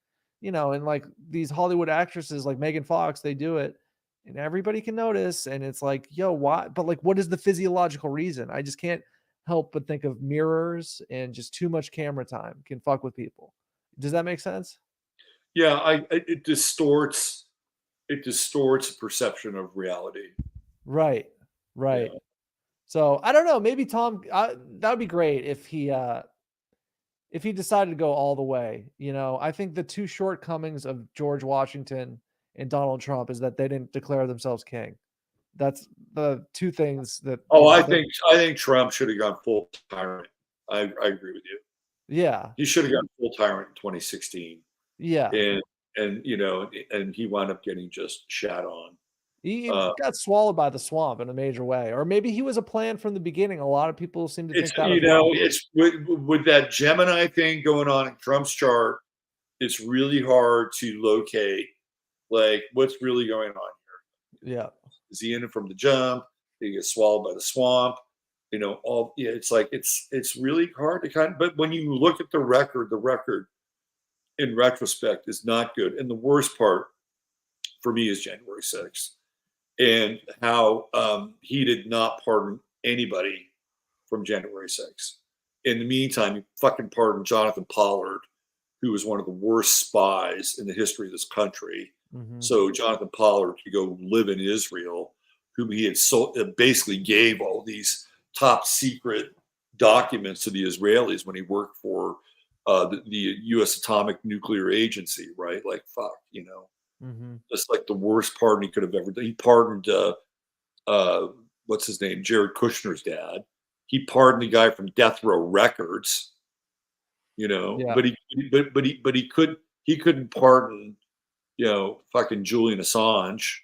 and like these Hollywood actresses like Megan Fox, they do it and everybody can notice. And it's like, yo, why? But like, what is the physiological reason? I just can't help but think of mirrors, and just too much camera time can fuck with people. Does that make sense? Yeah, it distorts perception of reality. Right. Yeah. So I don't know. Maybe Tom. That would be great if he decided to go all the way. I think the two shortcomings of George Washington and Donald Trump is that they didn't declare themselves king. That's the two things that. I think Trump should have gone full tyrant. I agree with you. Yeah, he should have gone full tyrant in 2016. Yeah, and he wound up getting just shat on. He got swallowed by the swamp in a major way, or maybe he was a plan from the beginning. A lot of people seem to think that. It's with that Gemini thing going on in Trump's chart. It's really hard to locate like what's really going on here. Yeah, is he in it from the jump? Did he get swallowed by the swamp? It's like it's really hard to kind of. But when you look at the record in retrospect is not good. And the worst part for me is January 6th. And how he did not pardon anybody from January 6th. In the meantime, he fucking pardoned Jonathan Pollard, who was one of the worst spies in the history of this country. Mm-hmm. So Jonathan Pollard could go live in Israel, whom he had basically gave all these top secret documents to the Israelis when he worked for the U.S. Atomic Nuclear Agency, right? Like, fuck, Mm-hmm. That's like the worst pardon he could have ever done. He pardoned what's his name, Jared Kushner's dad. He pardoned the guy from Death Row Records, yeah. but he couldn't pardon, fucking Julian Assange,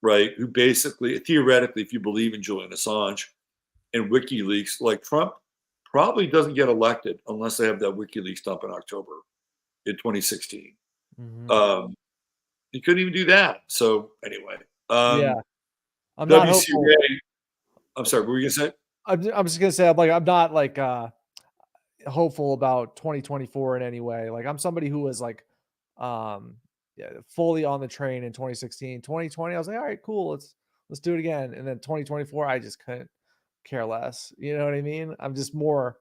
right? Who basically, theoretically, if you believe in Julian Assange and WikiLeaks, like Trump probably doesn't get elected unless they have that WikiLeaks dump in October in 2016. Mm-hmm. He couldn't even do that. So anyway, yeah. I'm not WC hopeful. Ray. I'm sorry. What were you gonna say? I'm just gonna say I'm not like hopeful about 2024 in any way. Like I'm somebody who was like fully on the train in 2016. 2020, I was like, all right, cool, let's do it again. And then 2024, I just couldn't care less. You know what I mean? I'm just more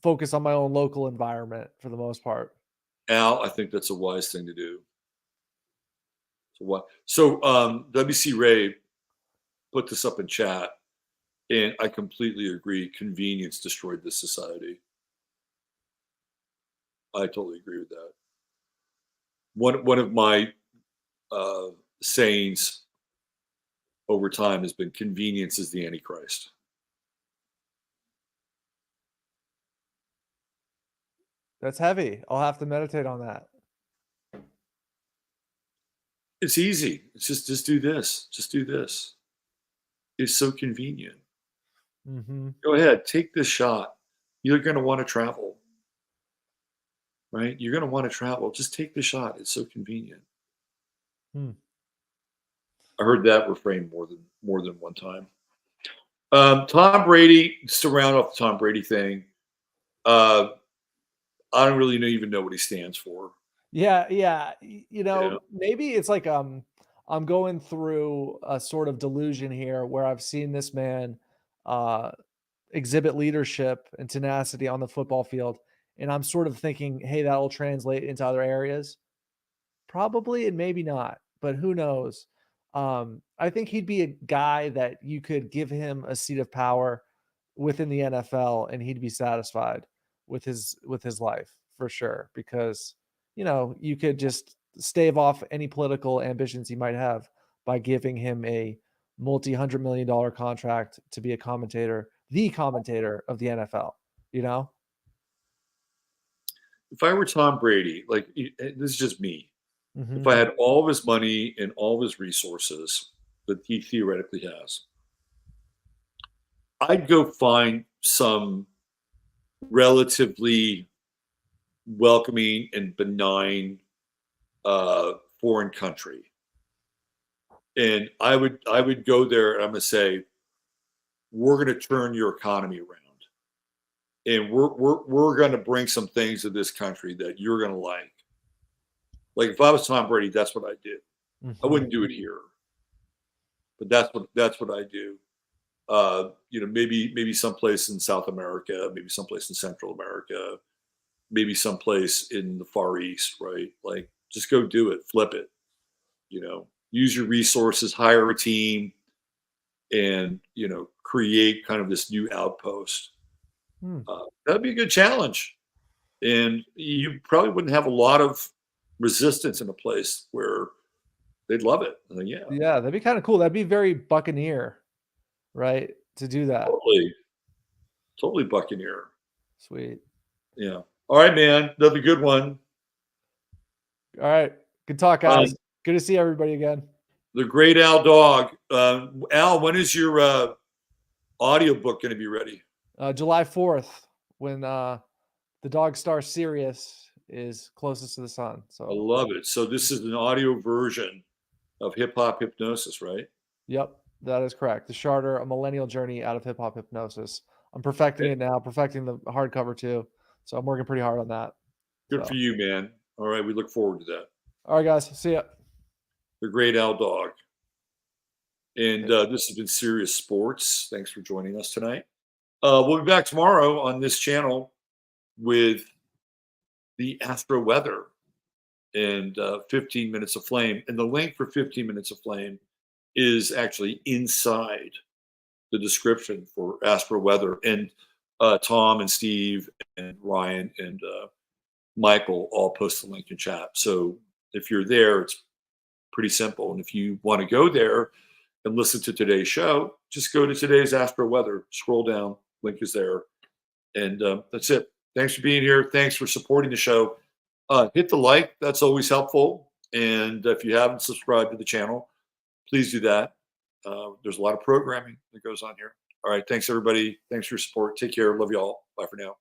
focused on my own local environment for the most part. Al, I think that's a wise thing to do. So WC Ray put this up in chat, and I completely agree. Convenience destroyed this society. I totally agree with that. One of my sayings over time has been convenience is the Antichrist. That's heavy. I'll have to meditate on that. It's easy. It's just do this. Just do this. It's so convenient. Mm-hmm. Go ahead, take this shot. You're going to want to travel, right? You're going to want to travel. Just take the shot. It's so convenient. I heard that refrain more than one time. Tom Brady, just to round off the Tom Brady thing, I don't really even know what he stands for. Yeah. Maybe it's like I'm going through a sort of delusion here where I've seen this man exhibit leadership and tenacity on the football field, and I'm sort of thinking, hey, that will translate into other areas. Probably, and maybe not, but who knows? I think he'd be a guy that you could give him a seat of power within the NFL, and he'd be satisfied with his life for sure, because you could just stave off any political ambitions he might have by giving him a multi-$100 million contract to be the commentator of the NFL. If I were Tom Brady, like this is just me. Mm-hmm. If I had all of his money and all of his resources that he theoretically has, I'd go find some relatively welcoming and benign foreign country, and I would go there and I'm going to say, we're going to turn your economy around, and we're going to bring some things to this country that you're going to like. Like if I was Tom Brady, that's what I do. Mm-hmm. I wouldn't do it here, but that's what I do. Maybe someplace in South America, maybe someplace in Central America, maybe someplace in the Far East, right? Like just go do it, flip it. Use your resources, hire a team, and create kind of this new outpost. That'd be a good challenge, and you probably wouldn't have a lot of resistance in a place where they'd love it. Yeah, that'd be kind of cool. That'd be very Buccaneer, right? To do that. Totally Buccaneer. Sweet. Yeah. All right, man. Another good one. All right. Good talk, guys. Good to see everybody again. The great Al Dawg. Al, when is your audiobook going to be ready? July 4th, when the Dawg Star Sirius is closest to the sun. So I love it. So this is an audio version of Hip Hop Hypnosis, right? Yep, that is correct. The Charter, a millennial journey out of hip hop hypnosis. I'm perfecting it now, perfecting the hardcover too. So I'm working pretty hard on that. Good for you, man. All right, we look forward to that. All right, guys. See ya. The great Al Dawg. And this has been Sirius Sports. Thanks for joining us tonight. We'll be back tomorrow on this channel with the Astro weather and 15 Minutes of Flame. And the link for 15 Minutes of Flame is actually inside the description for Astro weather. And Tom and Steve and Ryan and Michael all post the link in chat. So if you're there, it's pretty simple. And if you want to go there and listen to today's show, just go to today's Astro weather, scroll down, link is there. And that's it. Thanks for being here. Thanks for supporting the show. Hit the like. That's always helpful. And if you haven't subscribed to the channel, please do that. There's a lot of programming that goes on here. All right. Thanks, everybody. Thanks for your support. Take care. Love you all. Bye for now.